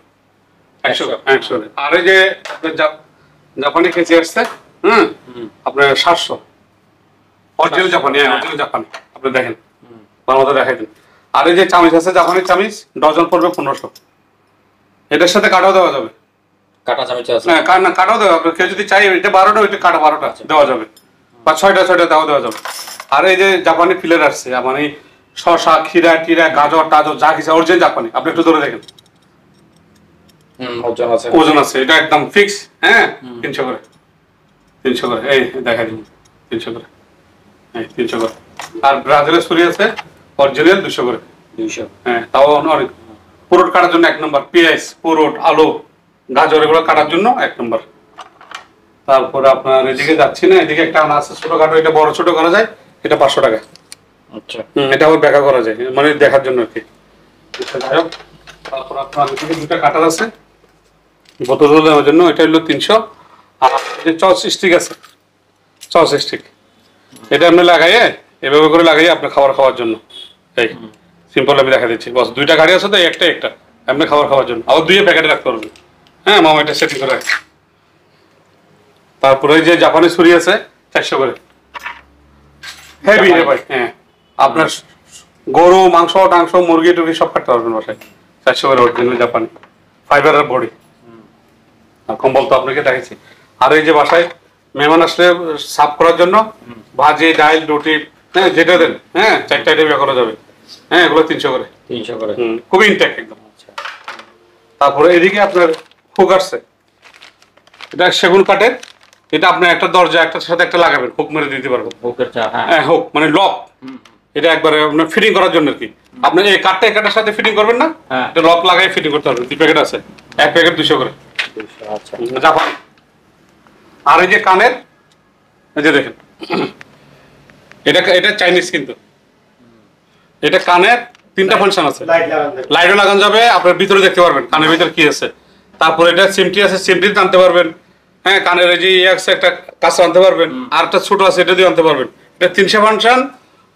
Speaker 2: 100 করে। আর এই যে জাপানি কেজি আসছে, আপনার 700। অরিজিনাল জাপানি, অরিজিনাল জাপানি। আপনি দেখেন, ভালো মতো দেখাই দিন। আর এই যে চামিচ আছে, জাপানি চামিচ, ডজন পড়বে 1500। এটার সাথে কাটাও দেওয়া যাবে।
Speaker 1: কাটা চামচ আছে।
Speaker 2: হ্যাঁ, কাটাও দেওয়া যাবে। কেউ যদি চাই এটা 12টা, ওইটা কাটা 12টা দেওয়া যাবে, বা 6টা তাও দেওয়া যাবে। আর এই যে জাপানি ফিলের আসছে, মানে শসা, খিরা টিরা, গাজর টাজর যা কিছু অরিজিনাল জাপানি। আপনি একটু ধরে দেখেন,
Speaker 1: ওজন আছে।
Speaker 2: ওজন আছে। এটা একদম ফিক্স। হ্যাঁ, 300 করে। 300 করে, এই দেখা দিন 300 করে, এই 300 করে। আর ব্রাজিলের ছুরি আছে অরিজিনাল 200 করে।
Speaker 1: 200।
Speaker 2: হ্যাঁ, তাও অনেক। পুরোট কাটার জন্য 1 নম্বর, পেঁয়াজ, পুরোট, আলু, গাজর এগুলো কাটার জন্য 1 নম্বর। তারপরে আপনার এদিকে যাচ্ছি না, এদিকে একটা আনা আছে ছোটখাটো, এটা বড় ছোট করা যায়, এটা 500 টাকা।
Speaker 1: আচ্ছা।
Speaker 2: এটা আবার ব্যাখ্যা করা যায়, মানে দেখার জন্য আর কি। যাই হোক, তারপর আপনার এদিকে 2টা কাটার আছে বোতল দেওয়ার জন্য, এটা হলো 300। আর যে চস স্টিক আছে, চস স্টিক, এটা আপনি লাগাইয়ে এভাবে করে লাগাইয়ে আপনার খাওয়ার জন্য। এই সিম্পল আমি দেখা দিচ্ছি, বস 2টা গাড়ি আছে তো, একটা আপনি খাওয়ার জন্য, আবার 2 প্যাকেটে রাখতে পারবেন। হ্যাঁ মামা, এটা সেটিং করে রাখছি। তারপরে যে জাপানি ছুরি আছে 400 করে, হেভি রে ভাই। হ্যাঁ, আপনার গরু মাংস টাংস মুরগি টুরগি সব কাটতে পারবেন বাসায়। 400 করে অরিজিনাল জাপানি ফাইবারের বডি। কম্বল তো আপনাকে দেখেছি। আর এই যে বাসায় মেহমান আসলে সাফ করার জন্য ভাজি ডাল রুটি, হ্যাঁ যেটা দেন, হ্যাঁ 4টা আইটেম করা যাবে। হ্যাঁ, এগুলো 300 করে।
Speaker 1: 300 করে।
Speaker 2: খুবই ইনটেক একদম।
Speaker 1: আচ্ছা।
Speaker 2: তারপরে এদিকে আপনার হুক আসছে, এটা সেগুন কাঠের, এটা আপনার একটা দরজা একটার সাথে একটা লাগাবেন, হুক মেরে দিতে পারবেন।
Speaker 1: হুকের চা, হ্যাঁ।
Speaker 2: হ্যাঁ, হুক মানে লক, এটা একবারে আপনার ফিটিং করার জন্য আর কি। আপনি এই কাঠটা এই কাঠের সাথে ফিটিং করবেন না,
Speaker 1: হ্যাঁ।
Speaker 2: এটা লক লাগাই ফিটিং করতে পারবেন। 2 প্যাকেট আছে, 1 প্যাকেট 200 করে।
Speaker 1: 200। আচ্ছা।
Speaker 2: জাপানি। আর এই যে কানের, এই যে দেখেন, এটা চাইনিজ কিন্তু। এটা কানের 3টা ফাংশন আছে, লাইটও লাগানো যাবে, আপনার ভিতরে দেখতে পারবেন কানের ভিতরে কি আছে। তারপর এটা সিমটি আছে, সিমটি আনতে পারবেন। হ্যাঁ, কানের এই যে আছে একটা কাছে আনতে পারবেন, আর একটা ছোট আছে, এটা দিয়ে আনতে পারবেন। এটা 300 ফাংশন।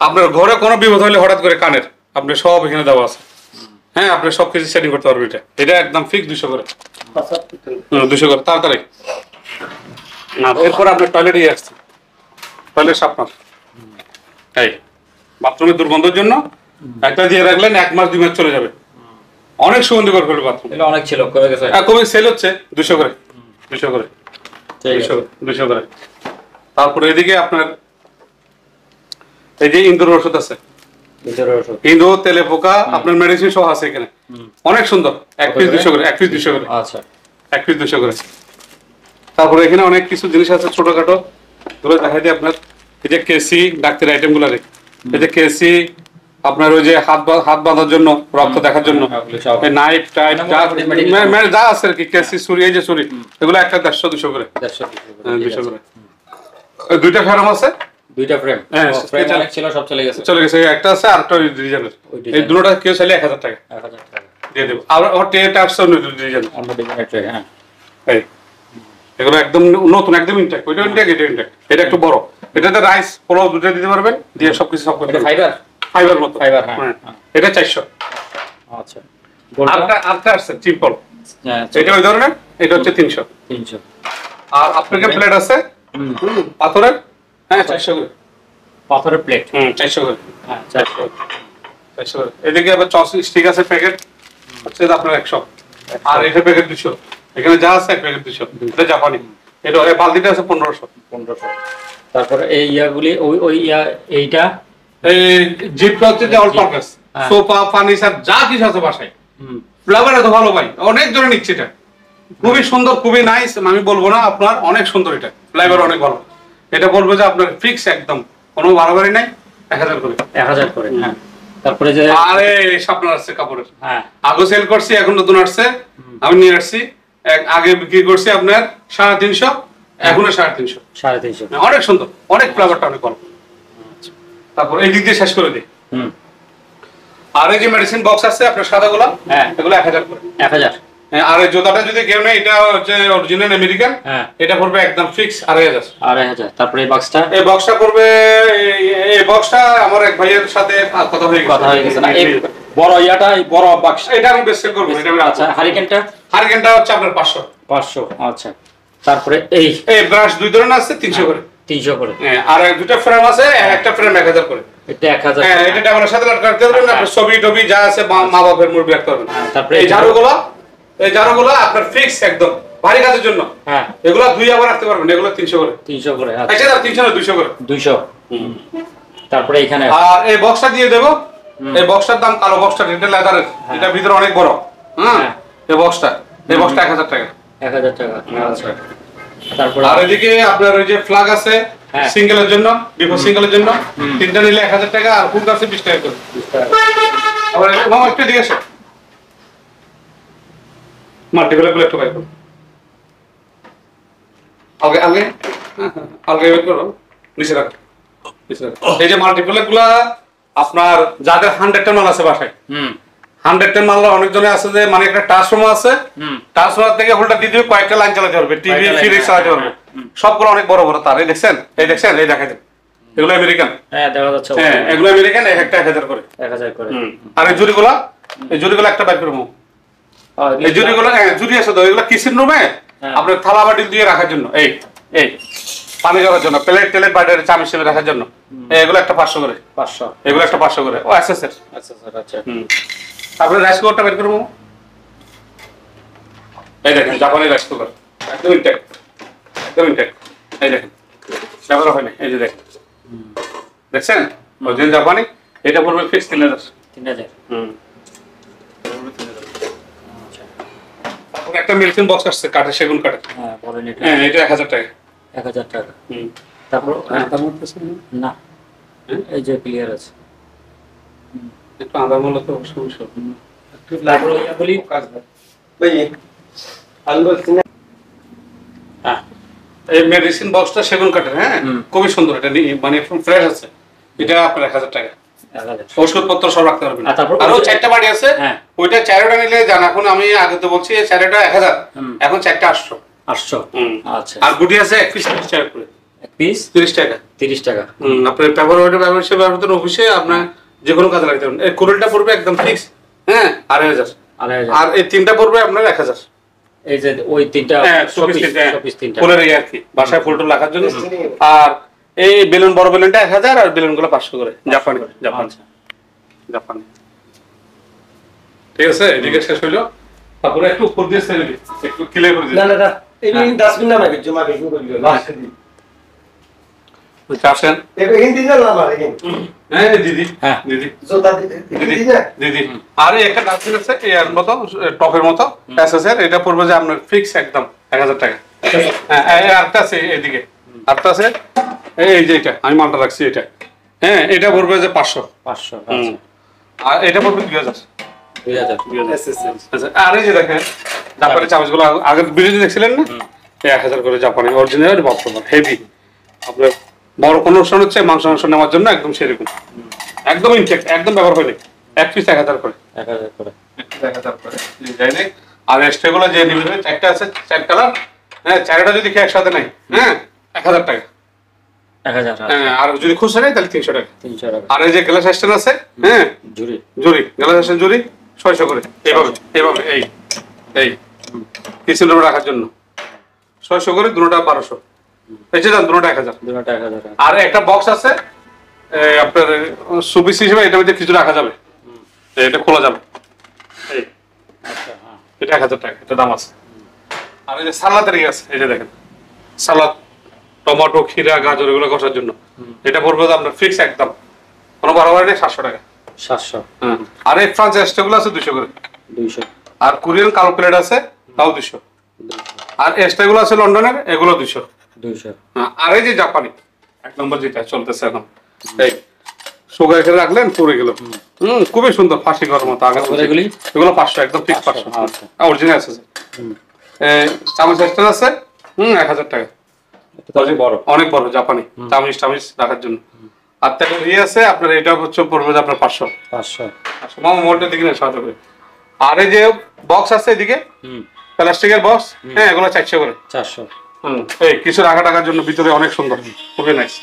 Speaker 2: আপনার ঘরে কোনো বিপদ হলে হঠাৎ করে কানের, আপনি সব এখানে দেওয়া আছে। হ্যাঁ, আপনি সব কিছু সেটিং করতে পারবেন। এটা একদম ফিক্স 200 করে। 200 করে তাড়াতাড়ি। না, এরপর আপনার টয়লেটে আসছে, টয়লেট সাপনার। এই বাথরুমের দুর্গন্ধের জন্য একটা দিয়ে রাখলেন, 1 মাস 2 মাস চলে যাবে। অনেক সুগন্ধিকর করবে বাথরুম।
Speaker 1: এটা অনেক ছিল, কমে গেছে।
Speaker 2: কমে সেল হচ্ছে 200 করে, 200 করে,
Speaker 1: ঠিক আছে।
Speaker 2: 200 করে। তারপরে এদিকে আপনার এই যে ইন্দুর ওষুধ আছে,
Speaker 1: ভিতরে ওষুধ।
Speaker 2: ইন্দু তেলে পোকা, আপনার মেডিসিন সহ আছে এখানে। অনেক সুন্দর, 1 পিস 200 করে, 1 পিস 200 করে।
Speaker 1: আচ্ছা।
Speaker 2: 1 পিস 200 করে। তারপরে এখানে অনেক কিছু জিনিস আছে ছোটখাটো, ধরে দেখাই দিই আপনার। এই যে কেসি, ডাক্তারি আইটেম গুলা রে, এই যে কেসি, আপনার ওই যে হাত বাঁধার জন্য, রক্ত দেখার জন্য, নাইফ টাইপ যা আছে আর কি, কেসি ছুরি, এই যে ছুরি, এগুলো একটা 150 200 করে। 200 করে। 2টা ফ্রেম আছে,
Speaker 1: 2টা ফ্রেম।
Speaker 2: হ্যাঁ,
Speaker 1: ফ্রেম অনেক ছিল, সব চলে গেছে।
Speaker 2: চলে গেছে। একটা আছে আর একটা ডিজাইনের, এই দুটোটা কেউ চাইলে 1000 টাকা
Speaker 1: 1000 টাকা
Speaker 2: দিয়ে দেবো। আর ট্রেটা আসছে অন্য ডিজাইন,
Speaker 1: অন্য ডিজাইনের ট্রে। হ্যাঁ,
Speaker 2: এই এগুলো একদম নতুন, একদম ইনটেক। ওইটা ইনটেক, এটা ইনটেক। এটা একটু বড়, এটাতে রাইস পোলাও দুটো দিতে পারবেন, দিয়ে সবকিছু সব করতে
Speaker 1: এটা ফাইবার।
Speaker 2: ফাইবার মতো
Speaker 1: ফাইবার, হ্যাঁ।
Speaker 2: এটা 400।
Speaker 1: আচ্ছা।
Speaker 2: আরেকটা আসছে সিম্পল,
Speaker 1: হ্যাঁ,
Speaker 2: এটা ওই ধরনের, এটা হচ্ছে 300।
Speaker 1: 300।
Speaker 2: আর আপনার প্লেট আছে পাথরের, হ্যাঁ 400 করে।
Speaker 1: পাথরের প্লেট।
Speaker 2: 400 করে।
Speaker 1: হ্যাঁ, 400।
Speaker 2: 400 করে। এদিকে আবার চস স্টিক আছে প্যাকেট, হচ্ছে আপনার 100। আর এটা প্যাকেট 200। এখানে যা আছে 1 প্যাকেট 200। এটা জাপানি। এটা এই বালতিটা আছে 1500।
Speaker 1: 1500। তারপরে এই ইয়াগুলি, ওই ইয়া, এইটা
Speaker 2: এই জিপটা হচ্ছে যে অল পারপাস, সোফা ফার্নিচার যা কিছু আছে বাসায়। ফ্লেভার এত ভালো ভাই, অনেক জনে নিচ্ছে এটা। খুবই সুন্দর, খুবই নাইস, আমি বলবো না আপনার, অনেক সুন্দর। এটা ফ্লেভার অনেক ভালো। এটা বলবো যে আপনার ফিক্স একদম, কোনো বাড়াবাড়ি নাই, 1000 করে।
Speaker 1: 1000 করে। হ্যাঁ। তারপরে যে
Speaker 2: আরে স্বপ্ন আসছে কাপড়ের,
Speaker 1: হ্যাঁ,
Speaker 2: আগে সেল করছি, এখন নতুন আসছে, আমি নিয়ে আসছি। আগে বিক্রি করছি আপনার 350, এখন 350।
Speaker 1: 350।
Speaker 2: অনেক সুন্দর, অনেক ফ্লেভারটা অনেক ভালো। তারপর এই দিক দিয়ে শেষ করে দিই। আর এই যে মেডিসিন বক্স আছে আপনার সাদাগুলো,
Speaker 1: হ্যাঁ,
Speaker 2: এগুলো 1000 করে।
Speaker 1: 1000।
Speaker 2: আর এই জুতাটা যদি কেউ নেয়, এটা হচ্ছে অরিজিনাল আমেরিকান,
Speaker 1: হ্যাঁ,
Speaker 2: এটা পড়বে একদম ফিক্স 2500।
Speaker 1: 2500। তারপরে এই বক্সটা,
Speaker 2: এই বক্সটা পড়বে, এই বক্সটা আমার এক ভাইয়ের সাথে কথা হয়ে গেছে
Speaker 1: না, এই বড় ইয়াটা, এই বড় বক্স,
Speaker 2: এটা আমি বেস্ট সেল করব। এটা
Speaker 1: আচ্ছা।
Speaker 2: হারিকেনটা হচ্ছে আপনার 500।
Speaker 1: 500। আচ্ছা। তারপরে এই
Speaker 2: ব্রাশ 2 ধরনের আছে 300 করে।
Speaker 1: 300 করে।
Speaker 2: হ্যাঁ, আর 2টা ফ্রেম আছে, একটা ফ্রেম 1000 করে।
Speaker 1: এটা 1000।
Speaker 2: হ্যাঁ, এটা টেবিলের সাথে লাগাতে পারবেন, আপনার ছবি টবি যা আছে মা বাবার মুরবি রাখতে পারবেন।
Speaker 1: তারপরে
Speaker 2: এই ঝাড়ুগুলো আপনার ফিক্স একদম ভারী কাজের জন্য।
Speaker 1: হ্যাঁ,
Speaker 2: এগুলো 2 আবার রাখতে পারবেন, এগুলো 300 করে।
Speaker 1: 300 করে।
Speaker 2: আচ্ছা, 300 না 200 করে।
Speaker 1: 200। তারপরে এখানে
Speaker 2: আর এই বক্সটা দিয়ে দেবো। এই বক্সটার দাম, কালো বক্সটা, এটা লেদারের, এটা ভিতরে অনেক বড়। এই বক্সটা 1000 টাকা।
Speaker 1: 1000 টাকা। আচ্ছা। তারপর
Speaker 2: আর এদিকে আপনার ওই যে ফ্ল্যাগ আছে
Speaker 1: হ্যাঁ।
Speaker 2: সিঙ্গেলের জন্য, বিফোর সিঙ্গেলের জন্য, তিনটা নিলে 1000 টাকা, আর হুক আছে 20 টাকা করে। আবার মামা একটু এদিকে আসো, মাল্টিপ্লাই একটু বাইর করো, আগে আগে আগে বের করো, নিচে রাখো, নিচে রাখো। এই যে মাল্টিপ্লাই গুলা আপনার যাদের 100 মাল আছে বাসায়, 100 মাল অনেকজনে আছে যে মানে একটা ট্রান্সফর্মার আছে, ট্রান্সফর্মার থেকে হোল্ডার দিয়ে দিবে, কয়েকটা লাইন চালাতে পারবে, টিভি ফ্রিজ চালাতে পারবে, সবগুলো অনেক বড় বড় তার। এই দেখছেন, এই দেখছেন, এই দেখাই দেন, এগুলো আমেরিকান।
Speaker 1: হ্যাঁ দেখা যাচ্ছে।
Speaker 2: হ্যাঁ এগুলো আমেরিকান, একটা 1000 করে।
Speaker 1: 1000 করে।
Speaker 2: আর এই জুড়িগুলো একটা বাইর করবো। এই জুড়িগুলো জুড়ি আছে তো, এগুলো কিচেন রুমে আপনার থালা বাটি দিয়ে রাখার জন্য, এই এই পানি জলের জন্য, প্লেট টেলেট বাটির চামচ রাখার জন্য, এগুলো একটা 500 করে।
Speaker 1: 500
Speaker 2: এগুলো একটা 500 করে। ও আচ্ছা স্যার,
Speaker 1: আচ্ছা স্যার। আচ্ছা
Speaker 2: তারপরে রাইস কুকারটা বের করবো। এই দেখেন জাপানি রাইস কুকার, একদম ইনটেক্ট, একদম ইনটেক্ট। এই দেখেন ব্যবহার হয় না, এই যে দেখেন, দেখছেন অরিজিনাল জাপানি। এটা পড়বে ফিক্স 3000।
Speaker 1: 3000। আচ্ছা
Speaker 2: তারপর একটা মেডিসিন বক্স আসছে কাঠের, সেগুন কাঠের।
Speaker 1: হ্যাঁ বলেন এটা।
Speaker 2: হ্যাঁ এটা 1000 টাকা।
Speaker 1: 1000 টাকা। তারপর না এই যে ক্লিয়ার আছে।
Speaker 2: একটু আদার মূল্য তো সমস্যা।
Speaker 1: তারপর ওইটা বলি
Speaker 2: হ্যাঁ এই মেডিসিন বক্সটা সেগুন কাঠের, হ্যাঁ খুবই সুন্দর। এটা মানে একদম ফ্রেশ আছে। এটা আপনার 1000 টাকা।
Speaker 1: 1000
Speaker 2: ওষুধপত্র সব রাখতে পারবেন।
Speaker 1: আর তারপর
Speaker 2: আরো 4টা বাড়ি আছে,
Speaker 1: হ্যাঁ
Speaker 2: ওইটা 4টা নিলে জান। এখন আমি আগে তো বলছি 4টা 1000, এখন 4টা 800।
Speaker 1: 800। আচ্ছা।
Speaker 2: আর গুটি আছে 1 পিস 30 টাকা করে।
Speaker 1: এক পিস
Speaker 2: 30 টাকা।
Speaker 1: 30 টাকা।
Speaker 2: আপনার পেপার ওয়েটের ব্যবহার অফিসে আপনার যে কোনো কাজে লাগতে পারেন। এই কুড়িটা পড়বে একদম ফিক্স, হ্যাঁ 2500। আর এই তিনটা পড়বে আপনার 1000।
Speaker 1: এই যে ওই তিনটা
Speaker 2: শোপিস তিনটা ফুলের আর কি, বাসায় ফুল টুল রাখার জন্য। আর এই বেলুন, বড় বেলুনটা 1000, আর বেলুন গুলো 500 করে। জাপানি, জাপানি। ঠিক আছে, এদিকে শেষ হইলো। তারপরে একটু উপর দিয়ে একটু ক্লিয়ার করে দিন।
Speaker 3: না এই ডাস্টবিন না মাগে জমা বেশি করে দিও লাস্টে দি
Speaker 2: আসেন।
Speaker 3: এখানে দিন না আমার এখানে।
Speaker 2: হ্যাঁ দিদি, হ্যাঁ দিদি,
Speaker 3: জোতা দিদি
Speaker 2: দিদি। আর একটা ডাস্টবিন আছে এর মতো, টপের মতো এসএস এর। এটা পড়বে যে আপনার ফিক্স একদম 1000 টাকা। হ্যাঁ আরেকটা আছে এদিকে, আরেকটা আছে এই যে এটা আমি মালটা রাখছি এটা। হ্যাঁ এটা পড়বে যে 500।
Speaker 1: আচ্ছা।
Speaker 2: আর এটা পড়বে 2000।
Speaker 1: 2000
Speaker 2: আচ্ছা আর এই যে দেখেন জাপানি চামচগুলো আগের ভিডিওতে দেখছিলেন না, 1000 করে জাপানি অরিজিনাল বর্তমান হেভি। আপনার বড় কোনো অনুষ্ঠান হচ্ছে, মাংস নেওয়ার জন্য একদম সেরকম, একদম ইনটেক্ট, একদম ব্যবহার হয়নি। এক পিস 1000 করে।
Speaker 1: 1000 করে।
Speaker 2: 1000 করে যাই নাই। আর এক্সট্রাগুলো যে নিবেন 4টা আছে, 4 কালার। হ্যাঁ 4টা যদি খেয়ে একসাথে নাই, হ্যাঁ 1000 টাকা।
Speaker 1: 1000।
Speaker 2: হ্যাঁ আর যদি খুচরা নেই তাহলে 300 টাকা।
Speaker 1: 300 টাকা।
Speaker 2: আর এই যে গ্লাস স্ট্যান্ড আছে, হ্যাঁ
Speaker 1: জুরি
Speaker 2: গ্লাস স্ট্যান্ড জুরি 600 করে। এইভাবে এই কিচেন রুমে রাখার জন্য 600 করে, দুটোটা 1200। এই যে দুটোটা 1000।
Speaker 1: দুটোটা 1000 টাকা।
Speaker 2: আর একটা বক্স আছে আপনার সুপিস হিসেবে, এটার মধ্যে কিছু রাখা যাবে, এটা খোলা যাবে। এই
Speaker 1: আচ্ছা হ্যাঁ
Speaker 2: এটা 1000 টাকা, এটা দাম আছে। আর এই যে সালাদের আছে, এই যে দেখেন সালাদ, টমেটো, খিরা, গাজর এগুলো কষার জন্য। এটা পড়বে আপনার ফিক্স একদম, কোনো বাড়াবাড়ি নেই, 700 টাকা।
Speaker 1: 700।
Speaker 2: হ্যাঁ আর এই ফ্রান্স এক্সট্রাগুলো আছে 200 করে।
Speaker 1: 200।
Speaker 2: আর কোরিয়ান কালো প্লেট আছে, তাও 200। আর এক্সট্রাগুলো আছে লন্ডনের, এগুলো 200।
Speaker 1: 200।
Speaker 2: হ্যাঁ আর এই যে জাপানি 1 নম্বর যেটা চলতেছে এখন, এই সুগার এখানে রাখলেন পড়ে গেল। খুবই সুন্দর, ফাঁসি করার মতো। আগে এগুলো 500, একদম ফিক্স 500। অরিজিনাল আছে। চামচ এক্সট্রা আছে 1000 টাকা। অনেক বড় জাপানি চামচ রাখার জন্য। আর তাকে ইয়ে আছে আপনার, এটা হচ্ছে পড়বে আপনার 500। মামা মোটটা দিকে না 700 করে। আর এই যে বক্স আছে এদিকে প্লাস্টিকের বক্স, হ্যাঁ এগুলো 400 করে।
Speaker 1: 400।
Speaker 2: এই কিছু রাখা টাকার জন্য, ভিতরে অনেক সুন্দর, খুবই নাইস।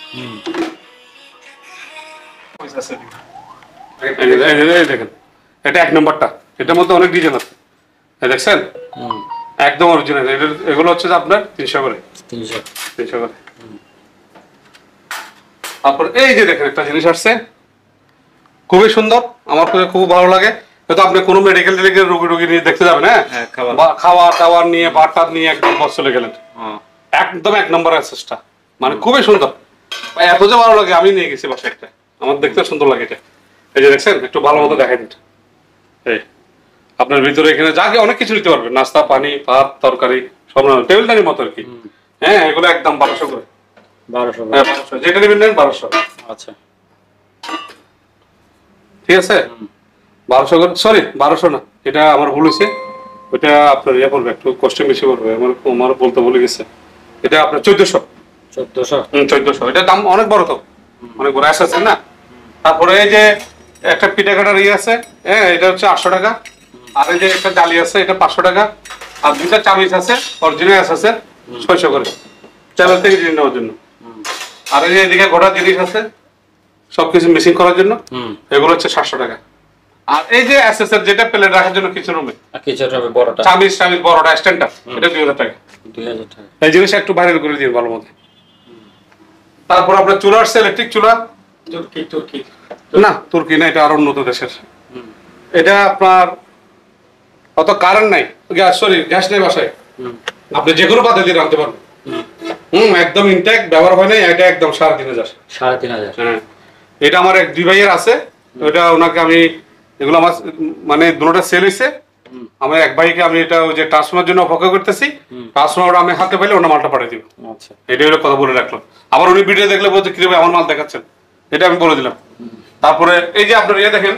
Speaker 2: দেখেন এটা 1 নম্বরটা, এটার মধ্যে অনেক ডিজাইন আছে, দেখছেন একদম অরিজিনাল। এগুলো হচ্ছে আপনার 300 করে। 300 করে। তারপর এই যে দেখেন একটা জিনিস আসছে, খুবই সুন্দর, আমার খুব ভালো লাগে। হয়তো আপনি কোনো মেডিকেল রোগী নিয়ে দেখতে যাবেন, হ্যাঁ খাওয়া দাওয়ার নিয়ে, বাটার নিয়ে একদম বস চলে গেলেন, একদম 1 নম্বর অ্যাসেসটা, মানে খুবই সুন্দর। এত যে ভালো লাগে, আমি নিয়ে গেছি বাসায় একটা, আমার দেখতে সুন্দর লাগে এটা। এই যে দেখছেন, একটু ভালো মতো দেখাই দিন। এই আপনার ভিতরে এখানে যা অনেক কিছু নিতে পারবেন, নাস্তা, পানি, ভাত, তরকারি সব টেবিল টানির মতো আর কি। হ্যাঁ এগুলো একদম 1200 করে।
Speaker 1: 1200
Speaker 2: হ্যাঁ 1200, যেটা নেবেন নেন 1200।
Speaker 1: আচ্ছা
Speaker 2: ঠিক আছে 1200 করে, সরি 1200 না, এটা আমার ভুল হয়েছে, ওটা আপনার ইয়ে পড়বে, একটু কষ্ট বেশি পড়বে, আমার বলতে ভুলে গেছে, এটা আপনার 1400। 1400, এটা দাম অনেক বড় তো, অনেক বড় আছে না। তারপরে এই যে একটা পিঠা কাটার ইয়ে আছে, হ্যাঁ এটা হচ্ছে 800 টাকা। আর এই যে একটা ডালি আছে, এটা 500 টাকা। আর দুইটা চামিচ আছে অরিজিনাল আছে 600 করে, চ্যানেল থেকে জিনিস নেওয়ার জন্য। আর এই যে এদিকে গোটা জিনিস আছে সবকিছু মেশিং করার জন্য, এগুলো হচ্ছে 700 টাকা। আর এই যে অ্যাসেসর যেটা প্লেট রাখার জন্য কিচেন রুমে,
Speaker 1: বড়টা
Speaker 2: চামিচ বড়টা স্ট্যান্ডটা, এটা 2000 টাকা।
Speaker 1: 2000 টাকা।
Speaker 2: এই জিনিসটা একটু ভাইরাল করে দিন ভালো মতো। তারপর আপনার চুলা আসছে, ইলেকট্রিক চুলা,
Speaker 3: তুর্কি
Speaker 2: না তুর্কি না, এটা আরো উন্নত দেশের। এটা আপনার অত কারেন্ট নাই, গ্যাস নেই বাসায়, আপনি যে কোনো পাতে দিয়ে রাখতে পারবেন। একদম ইনট্যাক্ট, ব্যবহার হয় নাই, এটা একদম 3500।
Speaker 1: 3500।
Speaker 2: হ্যাঁ এটা আমার এক 2 ভাইয়ের আছে, ওটা ওনাকে আমি, এগুলো আমার মানে দুটোটা সেল হয়েছে। আমার এক ভাইকে আমি এটা ওই যে ট্রান্সফারের জন্য অপেক্ষা করতেছি, ট্রান্সফার আমি হাতে পাইলে ওনার মালটা পাঠিয়ে দিব।
Speaker 1: আচ্ছা
Speaker 2: এটা হলো কথা বলে রাখলাম। আবার উনি ভিডিও দেখলে বলতে কি আমার মাল দেখাচ্ছেন, এটা আমি বলে দিলাম। তারপরে এই যে আপনার ইয়ে দেখেন,